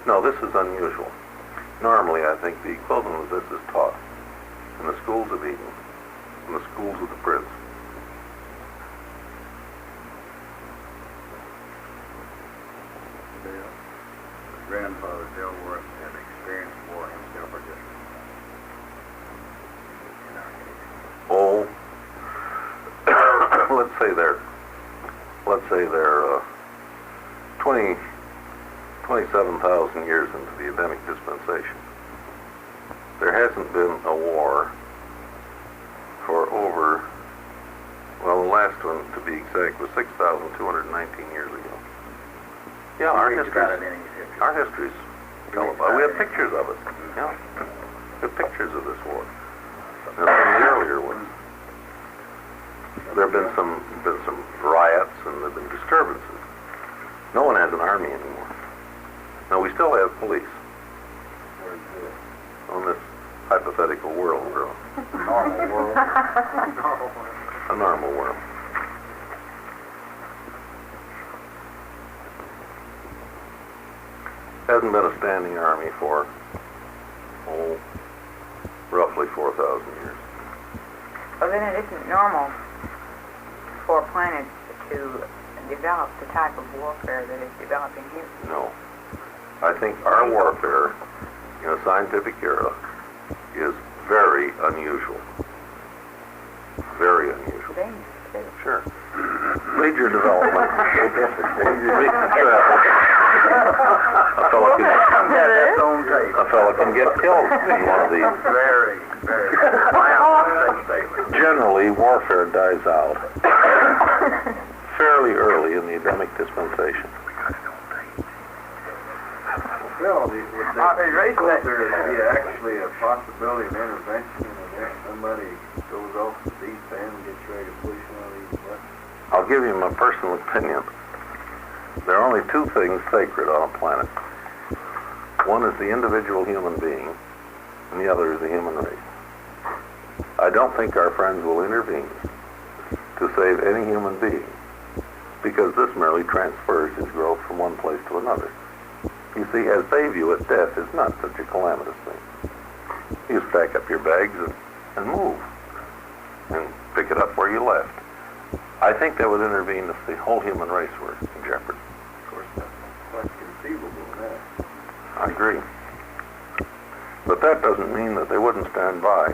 No, this is unusual. Normally, I think the equivalent of this is taught in the schools of Eden, in in the schools of the prince. Grandfather Dilworth had experienced war himself, or just Oh, let's say they're 27,000 years into the Edenic dispensation. There hasn't been a war for over, well, the last one, to be exact, was 6,219 years ago. Yeah, our history's tell about it. We have pictures of it. Yeah, we have pictures of this war. And some of the earlier ones. There have been some riots and there have been disturbances. No one has an army anymore. Now we still have police on this hypothetical world we're on. normal world. A normal world. Hasn't been a standing army for, roughly 4,000 years. Well, then it isn't normal for planets to develop the type of warfare that is developing here. No. I think our warfare in a scientific era is very unusual. Very unusual. Dangerous, too. Sure. Major development. A fellow can get killed in one of these. Very, very violent statement. Generally, warfare dies out fairly early in the Edenic dispensation. Well, would there be actually a possibility of intervention if somebody goes off the deep end and gets ready to push one of these buttons? I'll give you my personal opinion. There are only two things sacred on a planet. One is the individual human being, and the other is the human race. I don't think our friends will intervene to save any human being, because this merely transfers his growth from one place to another. You see, as they view it, death is not such a calamitous thing. You just pack up your bags and move, and pick it up where you left. I think that would intervene if the whole human race were in jeopardy. Of course, that's quite conceivable now. I agree. But that doesn't mean that they wouldn't stand by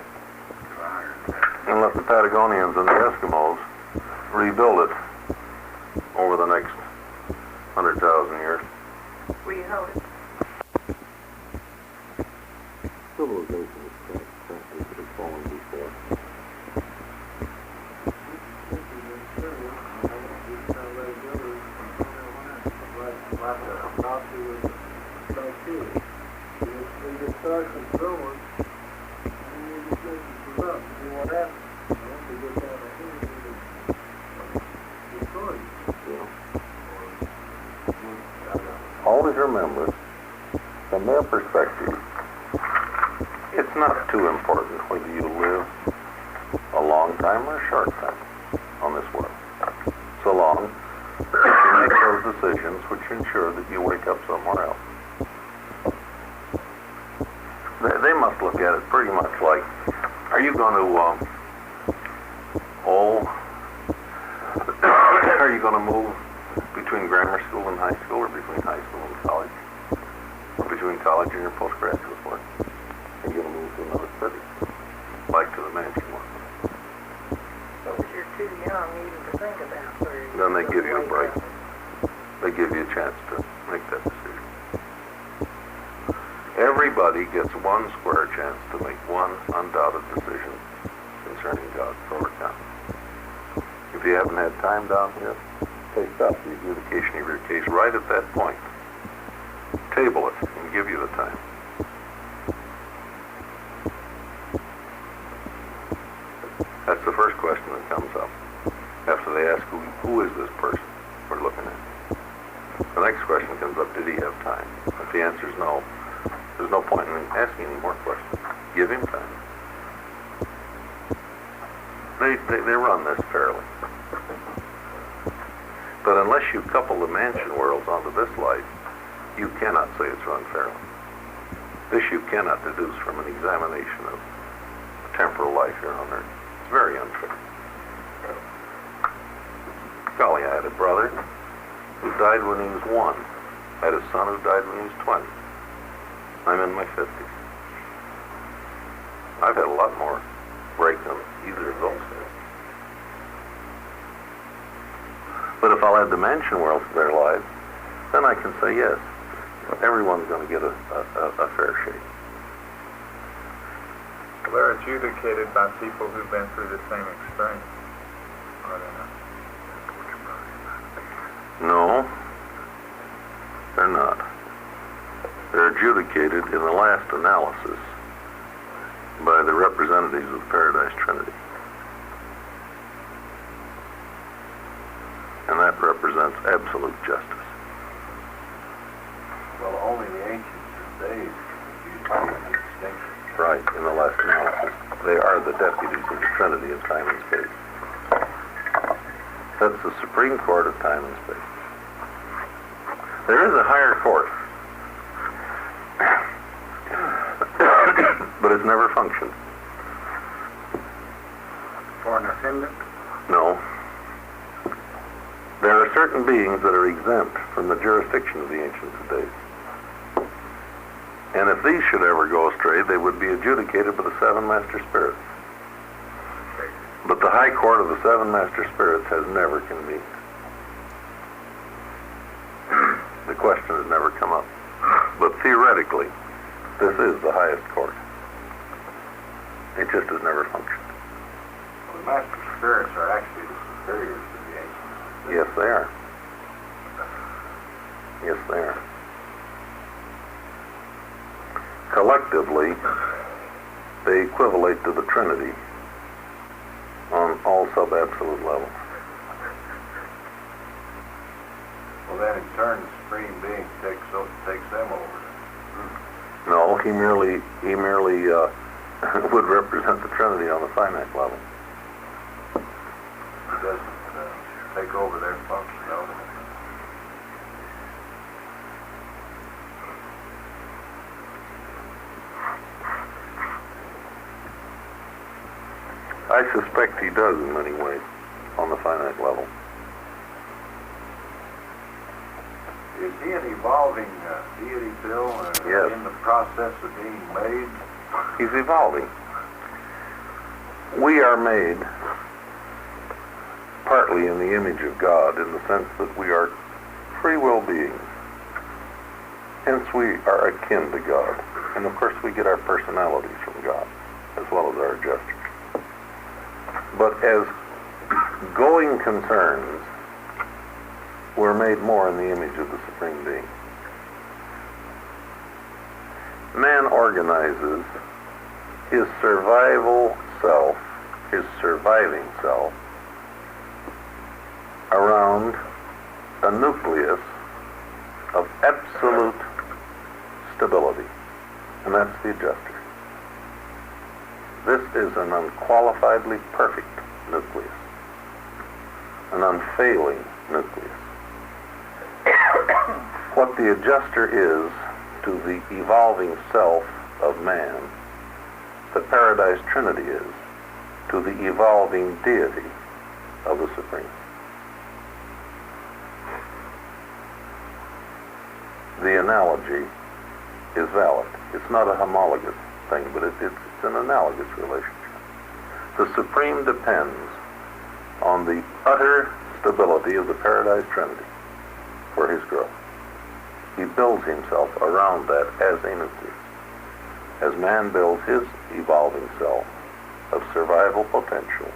and let the Patagonians and the Eskimos rebuild it over the next 100,000 years. We hope. Civilization is practically it has fallen before. Always remember, from their perspective, it's not too important whether you live a long time or a short time on this world, so long as you make those decisions which ensure that you wake up somewhere else. They must look at it pretty much like, are you going to, are you going to move between grammar school and high school, or between high school and college, or between college and your postgraduate work? Are you going to move to another city, like to the mansion one? So if you're too young even to think about where you're Then they give you a break. going. They give you a chance to make that decision. Everybody gets one square chance to make one undoubted decision concerning God for or not. If you haven't had time down here, take up the adjudication of your case right at that point. Table it and give you the time. That's the first question that comes up after they ask, who is this person we're looking at? The next question comes up, did he have time? If the answer is no, there's no point in asking any more questions. Give him time. They run this fairly. But unless you couple the mansion worlds onto this life, you cannot say it's run fairly. This you cannot deduce from an examination of temporal life here on Earth. very unfair. Golly, I had a brother who died when he was 1. I had a son who died when he was 20. I'm in my 50s. I've had a lot more break than either of those guys. But if I'll add the Mansion world to their lives, then I can say yes, everyone's going to get a fair shake. They're adjudicated by people who've been through the same experience. Are they not? No, they're not. They're adjudicated in the last analysis by the representatives of the Paradise Trinity. And that represents absolute justice. Well, only the ancients of days can use the distinction. Right, in the last analysis. They are the deputies of the Trinity in time and space. That's the Supreme Court of time and space. There is a higher court, but it's never functioned. For an offendant? No. There are certain beings that are exempt from the jurisdiction of the ancients of days. And if these should ever go astray, they would be adjudicated by the 7 Master Spirits. But the High Court of the 7 Master Spirits has never convened. The question has never come up. But theoretically, this is the highest court. It just has never functioned. Well, the Master Spirits are actually the superiors to the ancients. Yes, they are. Yes, they are. Collectively, they equivalate to the Trinity on all sub-absolute levels. Well, then in turn, the Supreme Being takes them over. No, he merely would represent the Trinity on the finite level. He doesn't take over their function, though. I suspect he does in many ways on the finite level. Is he an evolving deity, Bill, Yes. in the process of being made? He's evolving. We are made partly in the image of God in the sense that we are free will beings. Hence we are akin to God. And of course we get our personalities from God as well as our gestures. But as going concerns, we're made more in the image of the Supreme Being. Man organizes his survival self, his surviving self, around a nucleus of absolute stability, and that's the adjuster. This is an unqualifiedly perfect nucleus, an unfailing nucleus. What the adjuster is to the evolving self of man, the Paradise Trinity is to the evolving deity of the Supreme. The analogy is valid. It's not a homologous thing, but it's an analogous relationship. The Supreme depends on the utter stability of the Paradise Trinity for his growth. He builds himself around that as a nucleus, as man builds his evolving self of survival potential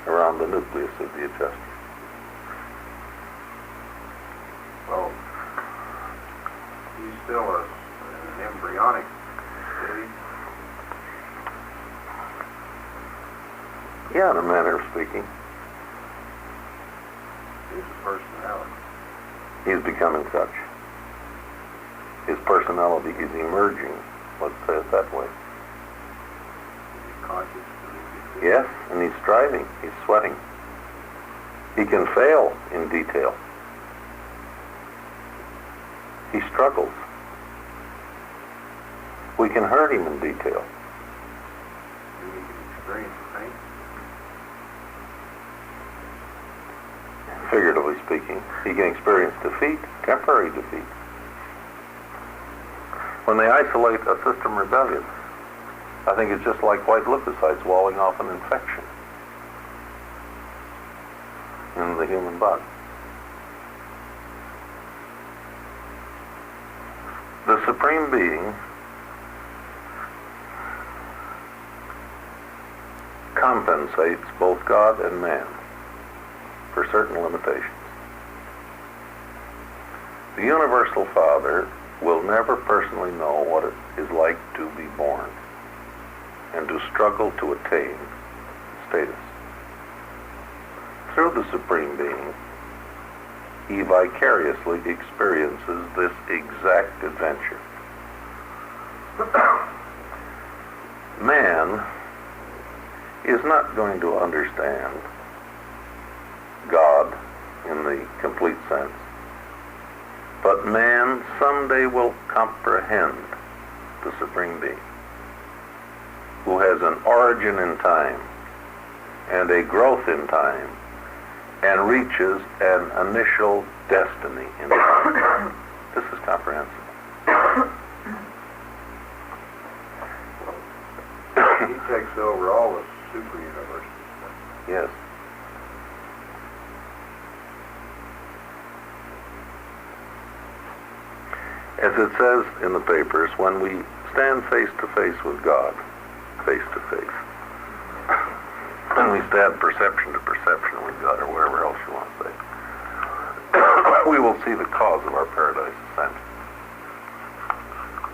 around the nucleus of the adjuster. Well, he's still an embryonic stage. Yeah, in a manner of speaking. He's a personality. He's becoming such. His personality is emerging, let's say it that way. Is he conscious? Yes, and he's striving, he's sweating. He can fail in detail. He struggles. We can hurt him in detail. Maybe he can experience pain. figuratively speaking. He can experience defeat, temporary defeat. When they isolate a system rebellion, I think it's just like white leukocytes walling off an infection in the human body. The Supreme Being compensates both God and man for certain limitations. The Universal Father will never personally know what it is like to be born and to struggle to attain status. Through the Supreme Being, he vicariously experiences this exact adventure. Man is not going to understand God in the complete sense, but man someday will comprehend the Supreme Being, who has an origin in time and a growth in time and reaches an initial destiny in time. This is comprehensible. He takes over all the super universes. Yes. As it says in the papers, when we stand face to face with God, face to face, and we stand perception to perception with God, or wherever else you want to say, we will see the cause of our paradise ascent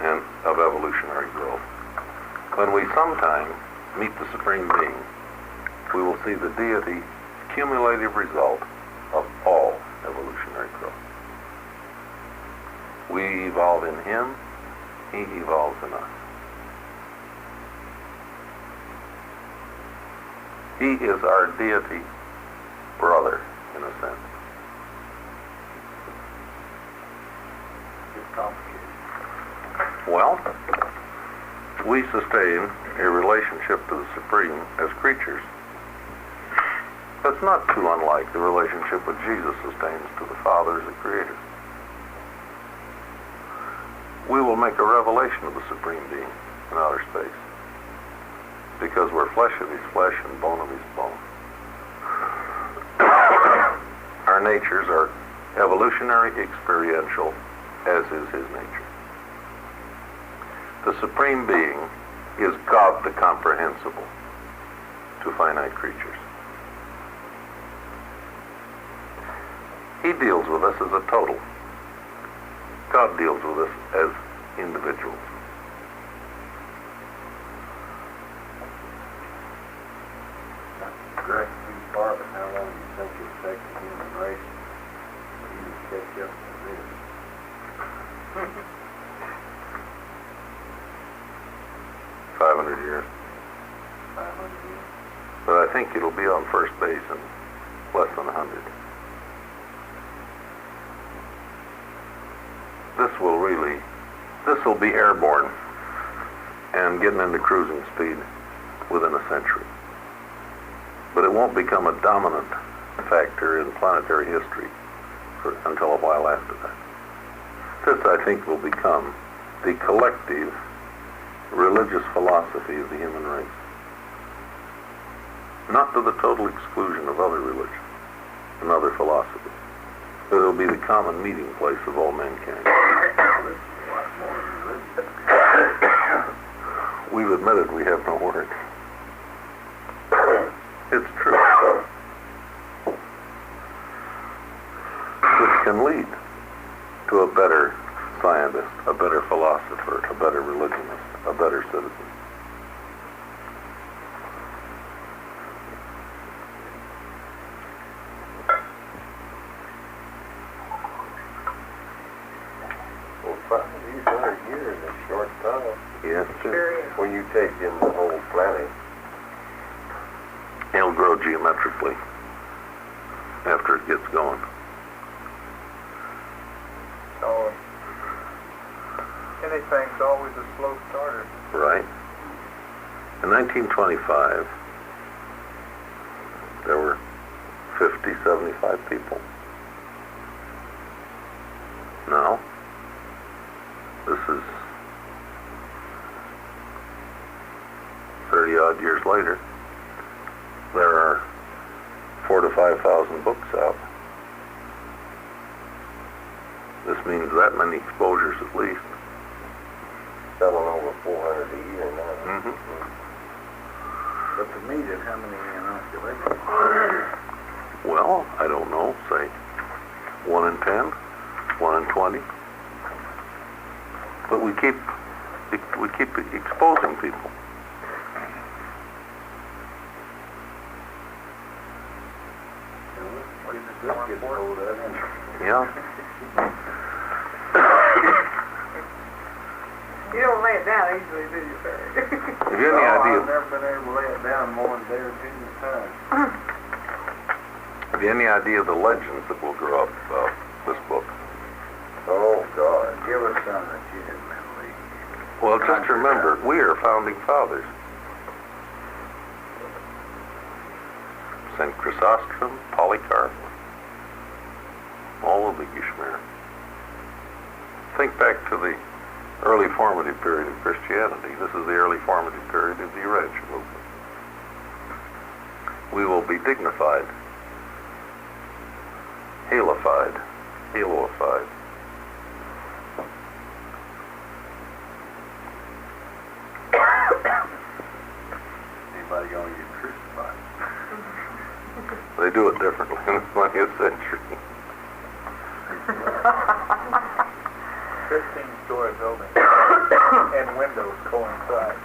and of evolutionary growth. When we sometime meet the Supreme Being, we will see the deity cumulative result of all evolutionary growth. We evolve in him, he evolves in us. He is our deity brother, in a sense. It's complicated. Well, we sustain a relationship to the Supreme as creatures. That's not too unlike the relationship that Jesus sustains to the Father as a creator. We will make a revelation of the Supreme Being in outer space, because we're flesh of his flesh and bone of his bone. Our natures are evolutionary, experiential, as is his nature. The Supreme Being is God the comprehensible to finite creatures. He deals with us as a total. God deals with us as individuals. Correct too far, but how long do you think it'll take the human race to even catch up to this? 500 years. 500 years? But I think it'll be on first base in less than 100. This will be airborne and getting into cruising speed within a century. But it won't become a dominant factor in planetary history until a while after that. This, I think, will become the collective religious philosophy of the human race. Not to the total exclusion of other religions and other philosophies, but it will be the common meeting place of all mankind. We've admitted we have no words. It's true. Which can lead to a better scientist, a better philosopher, a better religionist, a better citizen. Well, 500 years is a short time. Yes, Sure is. When you take in the whole planet, it'll grow geometrically after it gets going. So anything's always a slow starter. Right. In 1925, there were 57 75 people. Now, this is 30 odd years later. There are 4,000 to 5,000 books out. This means that many exposures at least. Selling over 400 a year now. Mm-hmm. But the media, how many inoculations? Well, I don't know, say 1 in 10, 1 in 20. But we keep exposing people. Yeah. You don't lay it down easily, do you, sir? Have you any idea? I've never been able to lay it down more than day or two at a time. Have you any idea of the legends that will grow up about this book? Oh, God. Give us some that you didn't believe. Well, just remember, we are founding fathers. St. Chrysostom, Polycarp, all of the Gishmer. Think back to the early formative period of Christianity. This is the early formative period of the Reg movement. We will be dignified, haloified. Anybody gonna get crucified? They do it differently in the 20th century. 15-story building and windows coincide.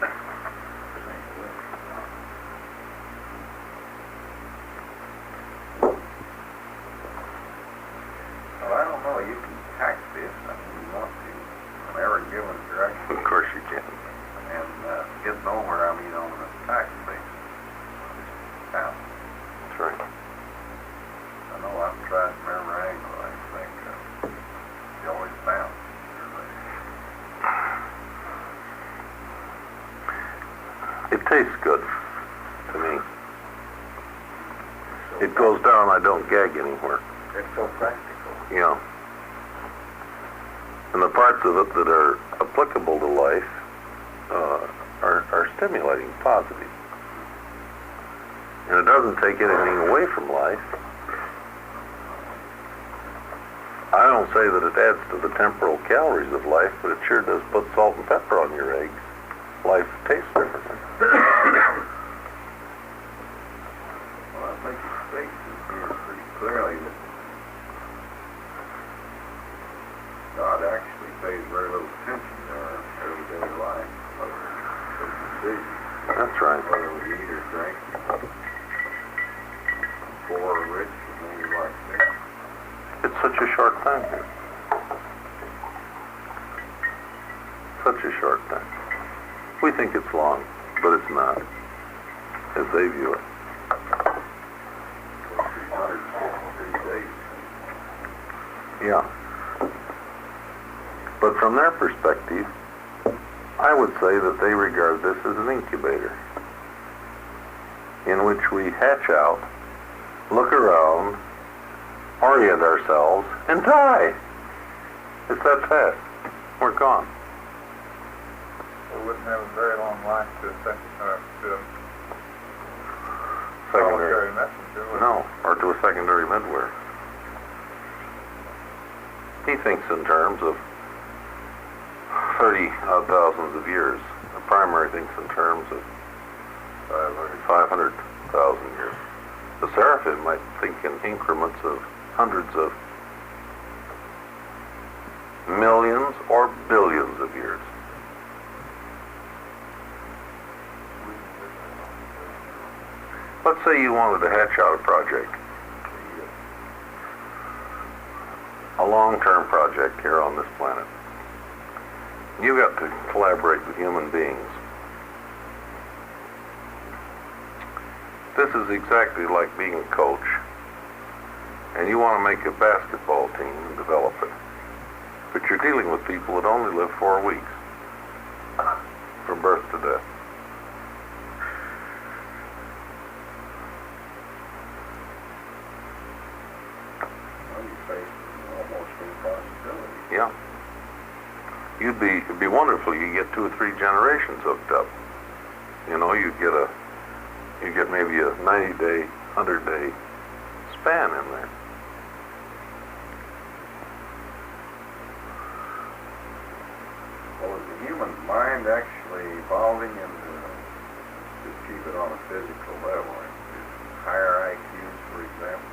Well, I don't know. You can tax this. I mean, you want to from every given direction. Of course you can. And get nowhere, I mean, on the tax basis. Now, That's right. I know I've tried from every angle. I think you always found. It tastes good to me. It goes down, I don't gag anywhere. It's so practical. Yeah. And the parts of it that are applicable to life are stimulating, positive. And it doesn't take anything away from life. I don't say that it adds to the temporal calories of life, but it sure does put salt and pepper on your eggs. Life tastes differently. Well, I think it states in here pretty clearly that God actually pays very little attention to our everyday life, other than decisions. That's right. Whether we eat or drink, poor or rich, or maybe like that. It's such a short time here. Such a short time. We think it's long, but it's not, as they view it. 363 days. Yeah. But from their perspective, I would say that they regard this as an incubator in which we hatch out, look around, orient ourselves, and die. It's that fast. We're gone. We wouldn't have a very long life to a Secondary. solitary messenger. would we? No, or to a secondary midware. He thinks in terms of 30-odd thousands of years. The primary thinks in terms of 500,000 years. The seraphim might think in increments of hundreds of millions or billions of years. Let's say you wanted to hatch out a project, a long-term project here on this planet. You've got to collaborate with human beings. This is exactly like being a coach, and you want to make a basketball team and develop it. But you're dealing with people that only live 4 weeks, from birth to death. facing almost impossibility. Yeah. It'd be wonderful. You get 2 or 3 generations hooked up. You know, you get maybe a 90-day, 100-day span in there. Well, is the human mind actually evolving into, just keep it on a physical level, higher IQs, for example?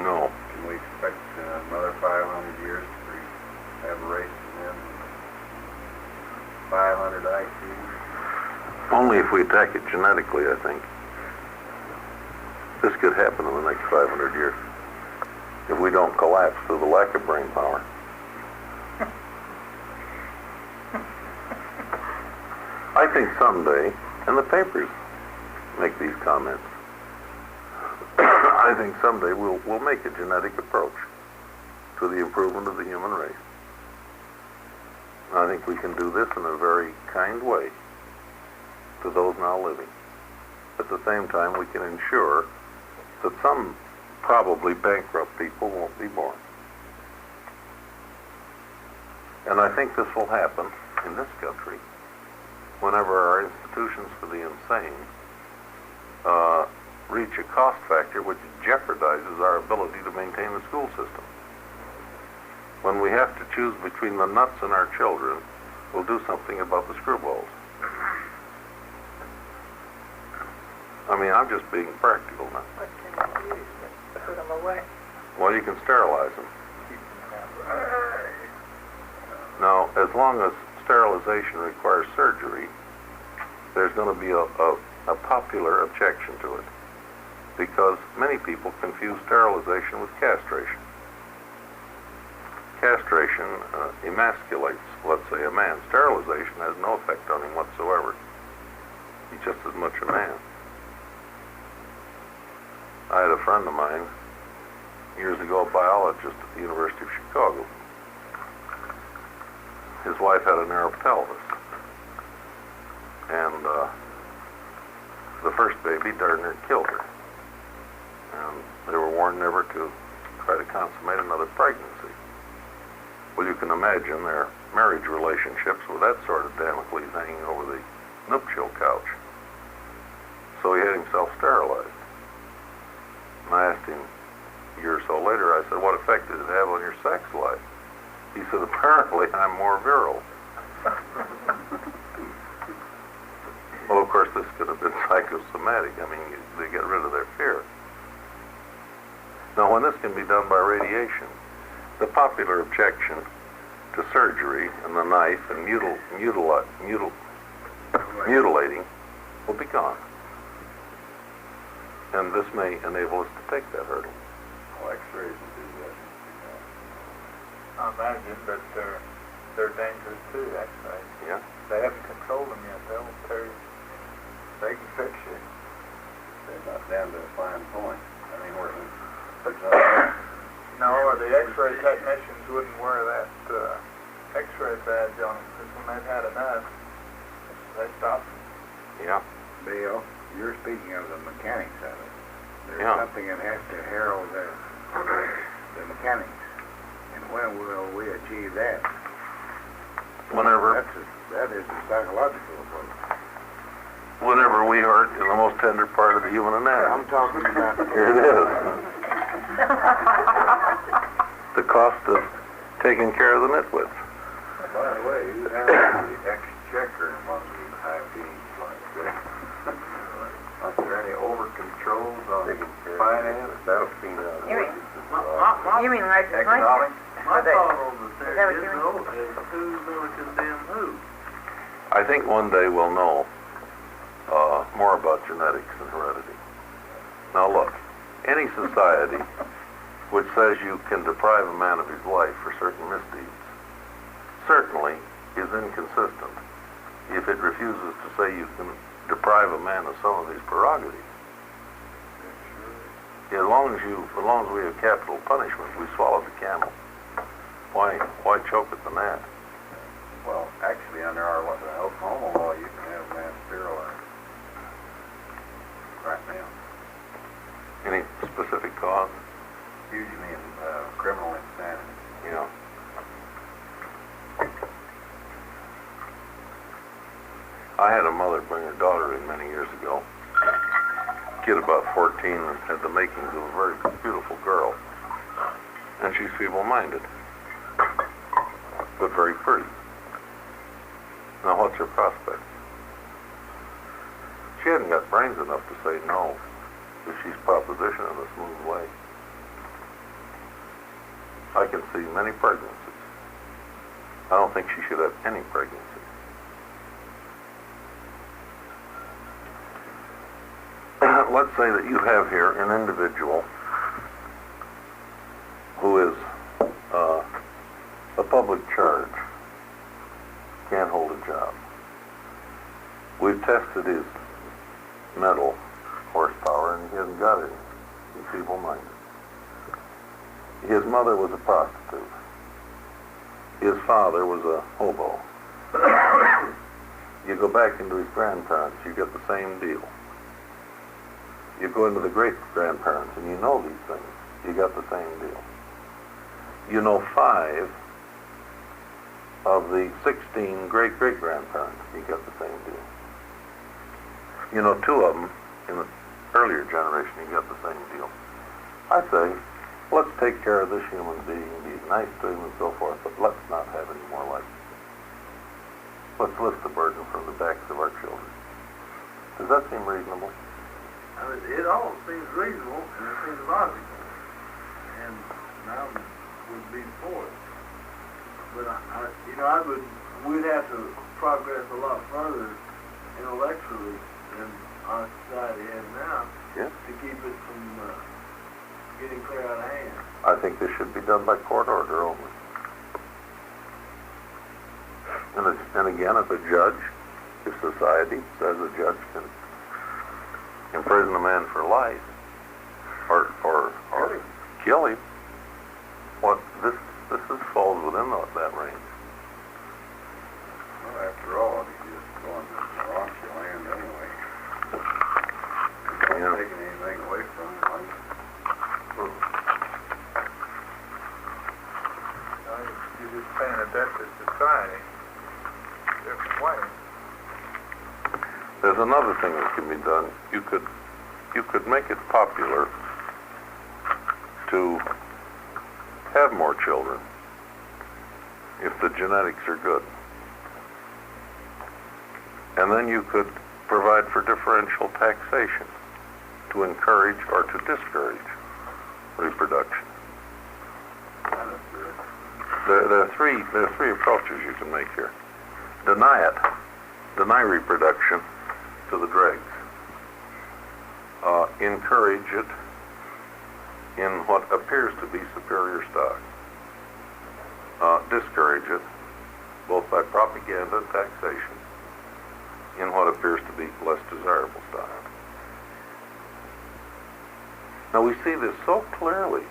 No. Can we expect another 500 years to have races in 500 IQs? Only if we attack it genetically, I think. This could happen in the next 500 years if we don't collapse through the lack of brain power. I think someday, and the papers make these comments, I think someday we'll make a genetic approach to the improvement of the human race. I think we can do this in a very kind way to those now living. At the same time, we can ensure that some probably bankrupt people won't be born. And I think this will happen in this country whenever our institutions for the insane reach a cost factor which jeopardizes our ability to maintain the school system. When we have to choose between the nuts and our children, we'll do something about the screwballs. I mean, I'm just being practical now. What can you use to put them away? Well, you can sterilize them. Now, as long as sterilization requires surgery, there's going to be a popular objection to it, because many people confuse sterilization with castration. Castration emasculates, let's say, a man. Sterilization has no effect on him whatsoever. He's just as much a man. I had a friend of mine years ago, a biologist at the University of Chicago. His wife had a narrow pelvis, and the first baby darn near killed her. And they were warned never to try to consummate another pregnancy. Well, you can imagine their marriage relationships with that sort of Damocles hanging over the nuptial couch. So he had himself sterilized. And I asked him a year or so later, I said, what effect did it have on your sex life? He said, apparently I'm more virile. Well, of course, this could have been psychosomatic. I mean, they get rid of their fear. Now, when this can be done by radiation, the popular objection to surgery and the knife and mutilating will be gone. And this may enable us to take that hurdle. Well, X-rays will do that. I imagine, but they're dangerous too, X-rays. Yeah. They haven't controlled them yet. They'll tell you. They can fix you. They're not down to a fine point. I mean, No, the X-ray technicians wouldn't wear that X-ray badge on them, because when they've had enough, they stop. Yeah. Bill, you're speaking of the mechanics of it. There's Yeah. something that has to herald the mechanics. And when will we achieve that? Whenever That is a psychological approach. whenever we hurt in the most tender part of the human anatomy. I'm talking about Here it is. The cost of taking care of the nitwits. By the way, you have the exchequer among these high beings like this. Are there any over-controls on finance? That'll be You mean legislation? Economics? My They- thought on the is that what thing you is, mean? though, is who's going to condemn who? I think one day we'll know more about genetics and heredity. Now look, any society which says you can deprive a man of his life for certain misdeeds certainly is inconsistent if it refuses to say you can deprive a man of some of his prerogatives. As long as we have capital punishment, we swallow the camel. Why choke at the gnat? Well, actually, under our Oklahoma law, you can have a man sterilized right now. Any specific cause? Usually in criminal I had a mother bring her daughter in many years ago. Kid about 14 and had the makings of a very beautiful girl. And she's feeble-minded, but very pretty. Now what's her prospect? She hadn't got brains enough to say no if she's propositioned in a smooth way. I can see many pregnancies. I don't think she should have any pregnancy. Let's say that you have here an individual who is a public charge, can't hold a job. We've tested his mental horsepower and he hasn't got any. He's feeble-minded. His mother was a prostitute. His father was a hobo. You go back into his grandparents, you get the same deal. You go into the great-grandparents and you know these things, you got the same deal. You know 5 of the 16 great-great-grandparents, you get the same deal. You know 2 of them in the earlier generation, you get the same deal. I say, let's take care of this human being, be nice to him and so forth, but let's not have any more like it. Let's lift the burden from the backs of our children. Does that seem reasonable? It all seems reasonable and it seems logical, and I would be for it. But we'd have to progress a lot further intellectually than our society has now to keep it from getting clear out of hand. I think this should be done by court order only. And again, if a judge, if society says a judge can imprison a man for life or kill him, this falls within that range. Well, after all, he's just going to raunchy land anyway. He's not taking anything away from him. You're just paying a debt to society. Different way. There's another thing that can be done. You could make it popular to have more children if the genetics are good. And then you could provide for differential taxation to encourage or to discourage reproduction. There are three approaches you can make here. Deny reproduction to the dregs. Encourage it in what appears to be superior stock. Discourage it, both by propaganda and taxation, in what appears to be less desirable stock. Now we see this so clearly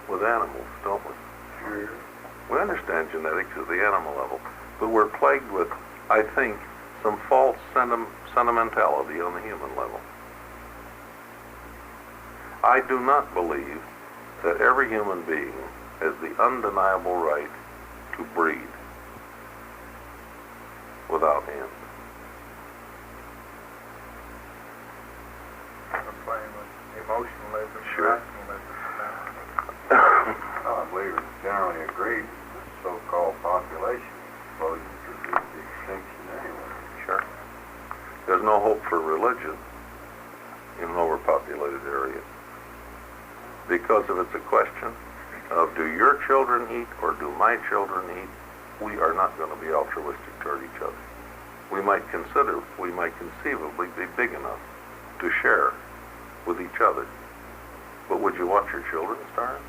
with animals, don't we? Sure. We understand genetics at the animal level, but we're plagued with, I think, some false sentimentality on the human level. I do not believe that every human being has the undeniable right to breed without end. I'm playing with emotionalism, Sure. rationalism. I believe it's generally agreed that the so-called population explosion produced the extinction anyway. Sure. There's no hope for religion in overpopulated areas. Because if it's a question of do your children eat or do my children eat, we are not going to be altruistic toward each other. We might conceivably be big enough to share with each other. But would you want your children starve?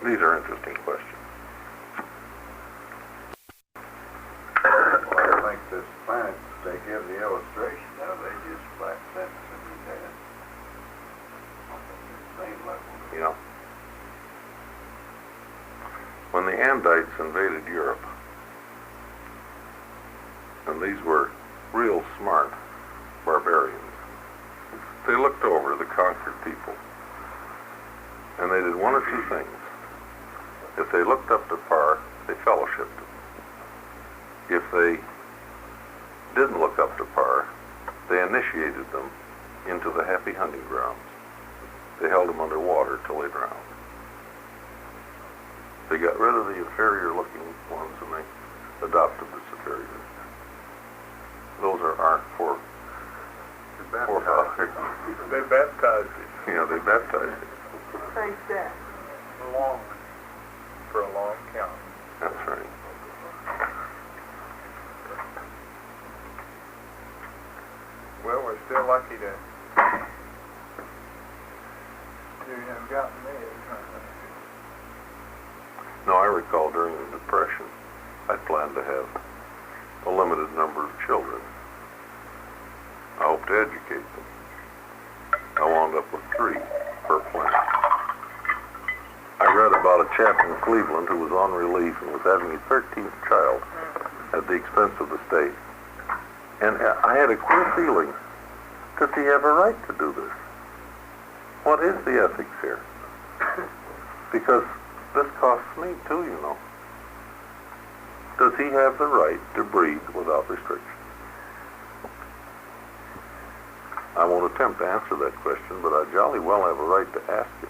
These are interesting questions. Well, I think this planet, they give the illustration now, they just flat sentence in your head. On the same level. You know, when the Andites invaded Europe, and these were real smart barbarians, they looked over the conquered people, and they did one or two things. If they looked up to par, they fellowshipped them. If they didn't look up to par, they initiated them into the happy hunting grounds. They held them under water till they drowned. They got rid of the inferior-looking ones and they adopted the superior. Those are our forefathers. They baptized it. Yeah, they baptized it. Face that. Long, for a long count. That's right. Well, we're still lucky to you have gotten me. No, I recall during the Depression, I planned to have a limited number of children. I hoped to educate them. I wound up with 3 per plan. I read about a chap in Cleveland who was on relief and was having his 13th child at the expense of the state. And I had a queer feeling, does he have a right to do this? What is the ethics here? Because this costs me too, you know. Does he have the right to breed without restriction? I won't attempt to answer that question, but I jolly well have a right to ask it.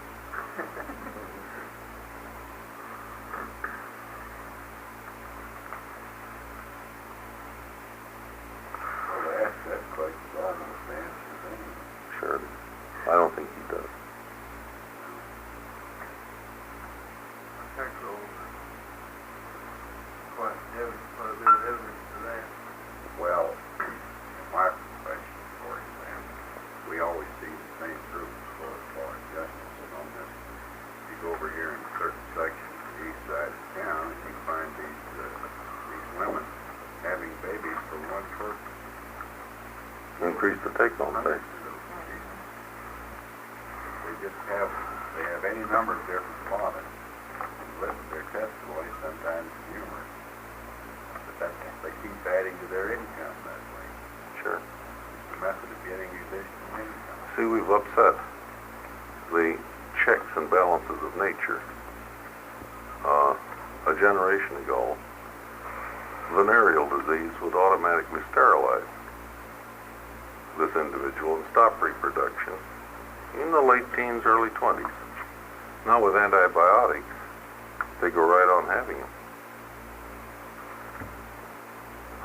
Well, to ask that question almost answers anything. Sure. I don't think he does. Quite a bit of evidence to that. Well, in my profession, for example, we always see the same group as far as law and justice. And on this, you go over here in certain sections of the east side of town, and you find these women having babies for one purpose. Increase the take-home pay. They have any number of different fathers. Their testimony sometimes is humorous. But they keep adding to their income that way. Sure. It's a method of getting additional income. See, we've upset the checks and balances of nature. A generation ago, venereal disease would automatically sterilize this individual and stop reproduction in the late teens, early 20s. Now with antibiotics, they go right on having them.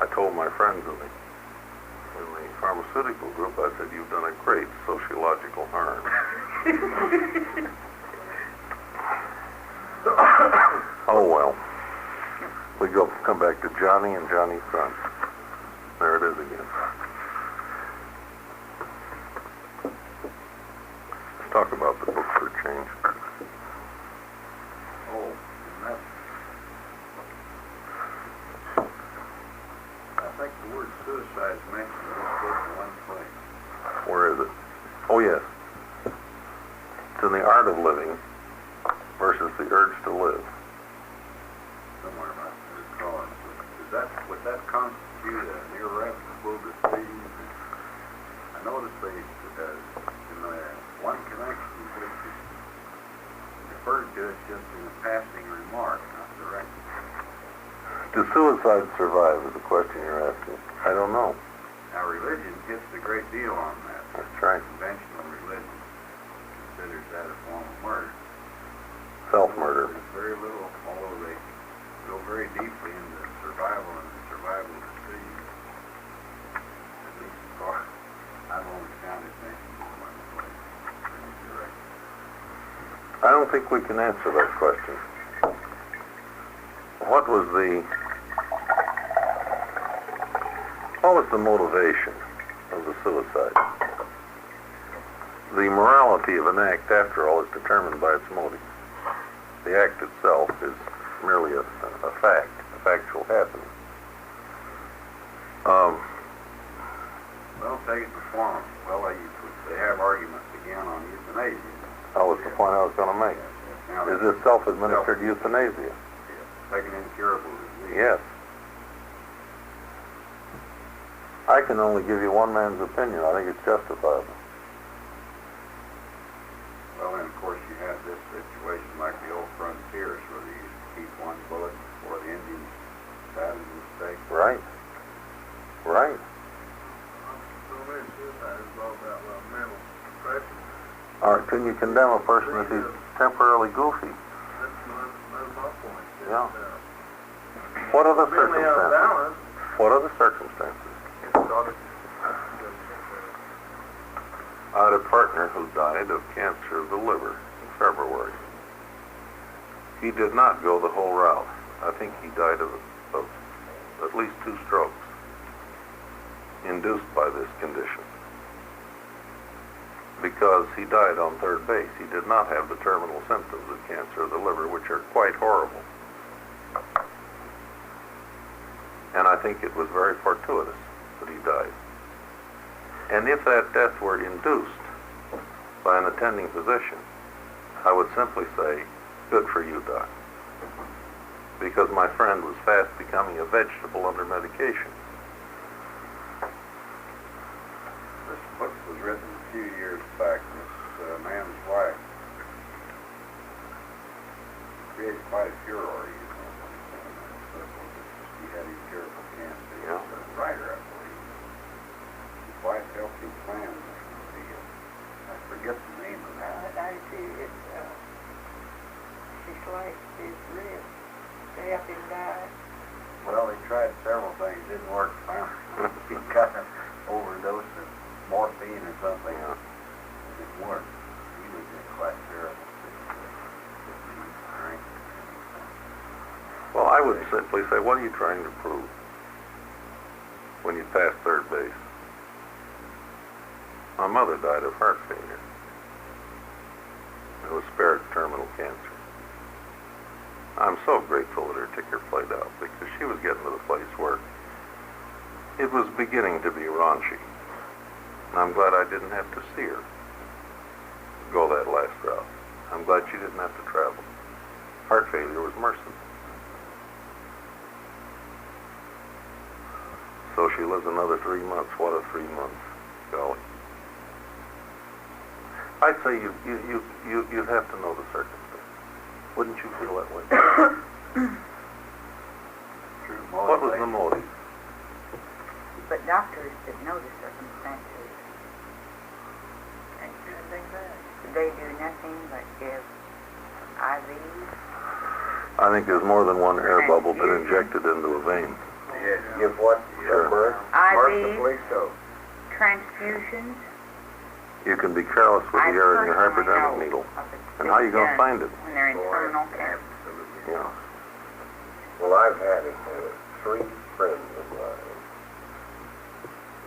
I told my friends in the pharmaceutical group, I said, you've done a great sociological harm. Oh well. We come back to Johnny and Johnny's son. There it is again. Let's talk about the book for a change. Oh, and that's... I think the word suicide is mentioned in this book in one place. Where is it? Oh yes. It's in the art of living versus the urge to live. Somewhere about the cause. Would that constitute an irrevocable decision? I noticed they, in the one connection, which is referred to as just in a passing remark, not directly. Do suicides survive is the question you're asking. I don't know. Now, religion gets a great deal on that. That's right. Conventional religion considers that a form of murder. Self-murder. There's very little, although they go very deeply into survival and the survival decisions. At least as far I've only found it mentioned in one place. Any direction. I don't think we can answer that question. What was the motivation of the suicide? The morality of an act, after all, is determined by its motive. The act itself is merely a fact, a factual happening. Well, take it to form. Well, they have arguments again on euthanasia. That was the point I was going to make. Now, Is this self-administered euthanasia? taking incurable disease. Yes. I can only give you one man's opinion. I think it's justifiable. Well, and of course you have this situation like the old frontiers where they used Or can you condemn a person if he's temporarily goofy? That's my point. Yeah. What are the Really out of circumstances? balance. What are the circumstances? I had a partner who died of cancer of the liver in February. He did not go the whole route. I think he died of at least 2 strokes induced by this condition. Because he died on third base. He did not have the terminal symptoms of cancer of the liver, which are quite horrible. And I think it was very fortuitous that he died. And if that death were induced by an attending physician, I would simply say, good for you, Doc. Because my friend was fast becoming a vegetable under medication. This book was written a few years back. This man's wife created quite a furor. He had a cure for cancer. He was a writer, I believe. His wife helped him plan the, I forget the name of that. I see it, she sliced his ribs to help him die. Well, they tried several things, didn't work. Finally, he got an overdose of morphine or something. It didn't work. He was in quite terrible. Well, I would simply say, what are you trying to prove when you pass third base? My mother died of heart failure. It was spared terminal cancer. I'm so grateful that her ticker played out because she was getting to the place where it was beginning to be raunchy. And I'm glad I didn't have to see her go that last route. I'm glad she didn't have to travel. Heart failure was merciful. So she lives another 3 months. What a 3 months, golly. I'd say you'd have to know the circumstances. Wouldn't you feel that way? What was the motive? But doctors that know the circumstances, Ain't doing anything bad. they do nothing but give IVs. I think there's more than one air bubble been injected into a vein. Yes, Give what? Sure. mercifully IVs, so. transfusions. You can be careless with the air in your hypodermic needle. And how are you going to find it? When they're in terminal care. Yeah. Well, I've had 3 friends of mine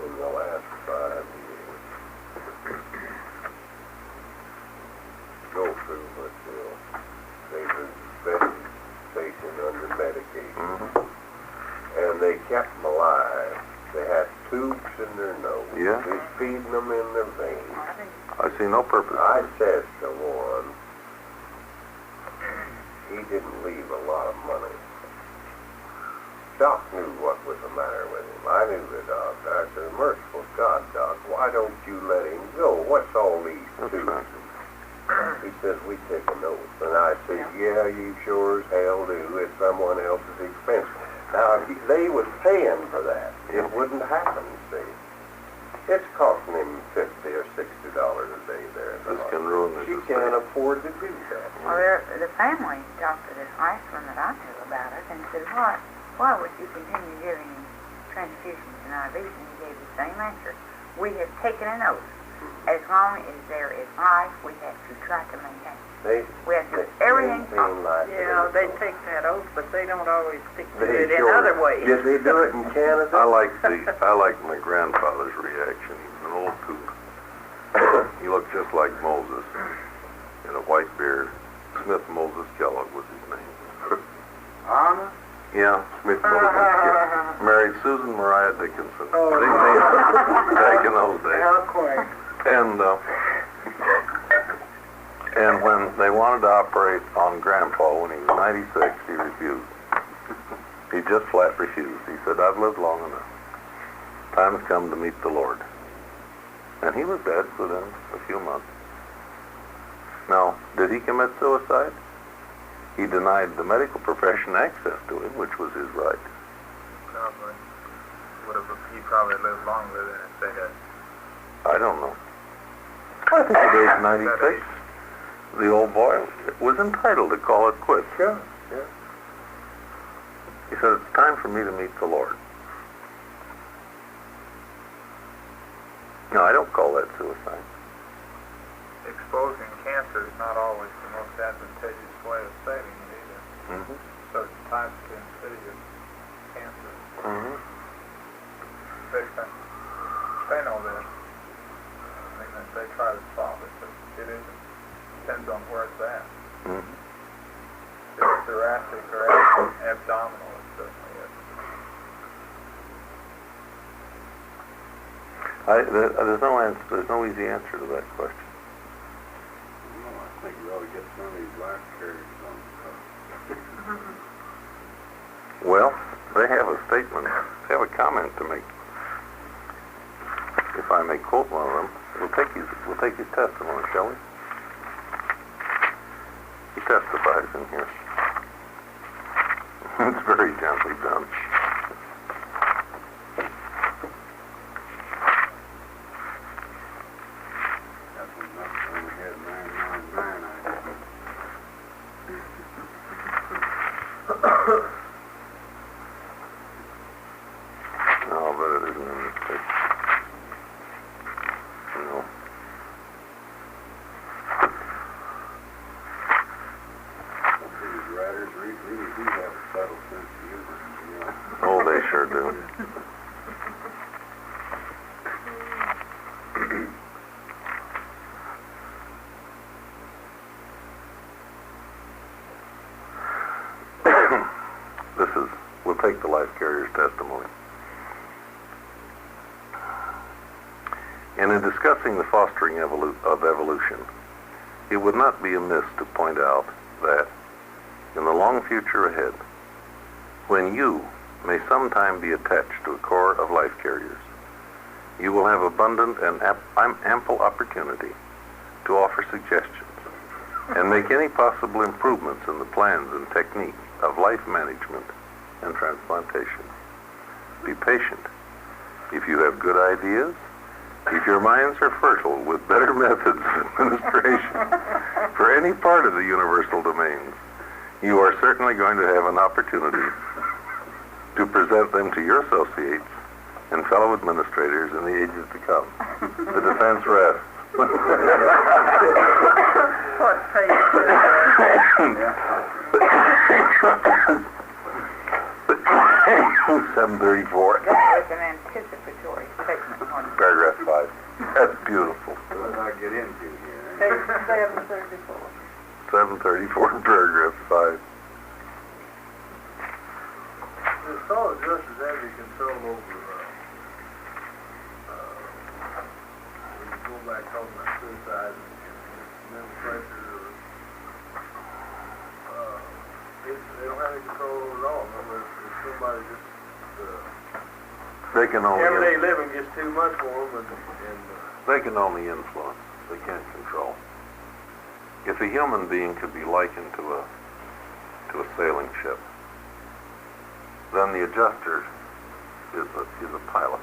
in the last 5 years go through what they were been stationed under medication. And they kept them alive. They had tubes in their nose. Yeah. They feeding them in their veins. I see no purpose. I says to one, he didn't leave a lot of money. Doc knew what was the matter with him. I knew the doc. I said, merciful God, Doc, why don't you let him go? What's all these That's tubes? right. He says, we take an oath. And I said, yeah, you sure as hell do. It's someone else's expense. Now, if they was paying for that, it wouldn't happen, see. It's costing him $50 or $60 a day there. This can ruin this She estate. can't afford to do that. Well, the family talked to this last one that I knew about it and said, why would you continue giving him transfusions and IVs? And he gave the same answer. We have taken an oath. As long as there is life, we have to try to maintain. We have to do everything possible. Yeah, they take that oath, but they don't always stick to They it in sure- other ways. Did they do it in Canada? I like my grandfather's reaction. He was an old coot. He looked just like Moses in a white beard. Smith Moses Kellogg was his name. Honor? Yeah, Smith Moses Kellogg. Married Susan Mariah Dickinson. Big name back in those days. How quaint. And when they wanted to operate on Grandpa when he was 96, he refused. He just flat refused. He said, I've lived long enough. Time has come to meet the Lord. And he was dead within a few months. Now, did he commit suicide? He denied the medical profession access to him, which was his right. Probably. He probably lived longer than if they had. I don't know. I I think at age 96, the old boy was entitled to call it quits. Sure, yeah. He said, it's time for me to meet the Lord. No, I don't call that suicide. Exposing cancer is not always the most advantageous way of saving it either. Mm-hmm. Certain types of insidious cancer. Mm-hmm. They know that. I mean, they try to solve it, but it isn't. Depends on where it's at. Mm-hmm. If it's thoracic or abdominal, it certainly is. There's no answer. There's no easy answer to that question. I think you ought to get some of these life carriers on the cover. Well, they have a statement. They have a comment to make. If I may quote one of them, we'll take his testimony, shall we? He testifies in here. It's very gently done. That's when nothing only had 999, I think. No, but it isn't in this picture. No. These writers really do have a subtle sense of humor. You know. Oh, they sure do. We'll take the life carrier's testimony. And in discussing the fostering of evolution, it would not be amiss to point out that in the long future ahead, when you may sometime be attached to a corps of life carriers, you will have abundant and ample opportunity to offer suggestions and make any possible improvements in the plans and techniques of life management and transplantation. Be patient. If you have good ideas, if your minds are fertile with better methods of administration for any part of the universal domains, you are certainly going to have an opportunity to present them to your associates and fellow administrators in the ages to come. The defense rests. What page? 734. That was an anticipatory statement on Paragraph 5. That's beautiful. What did I get into here? Page 734. 734, paragraph 5. The solid justice has any control over, when you go back talking about suicide and mental pressure, they don't have any control over it all. Remember, if somebody just, They can only everyday living gets too much for them, and they can only influence. They can't control. If a human being could be likened to a sailing ship, then the adjuster is a pilot.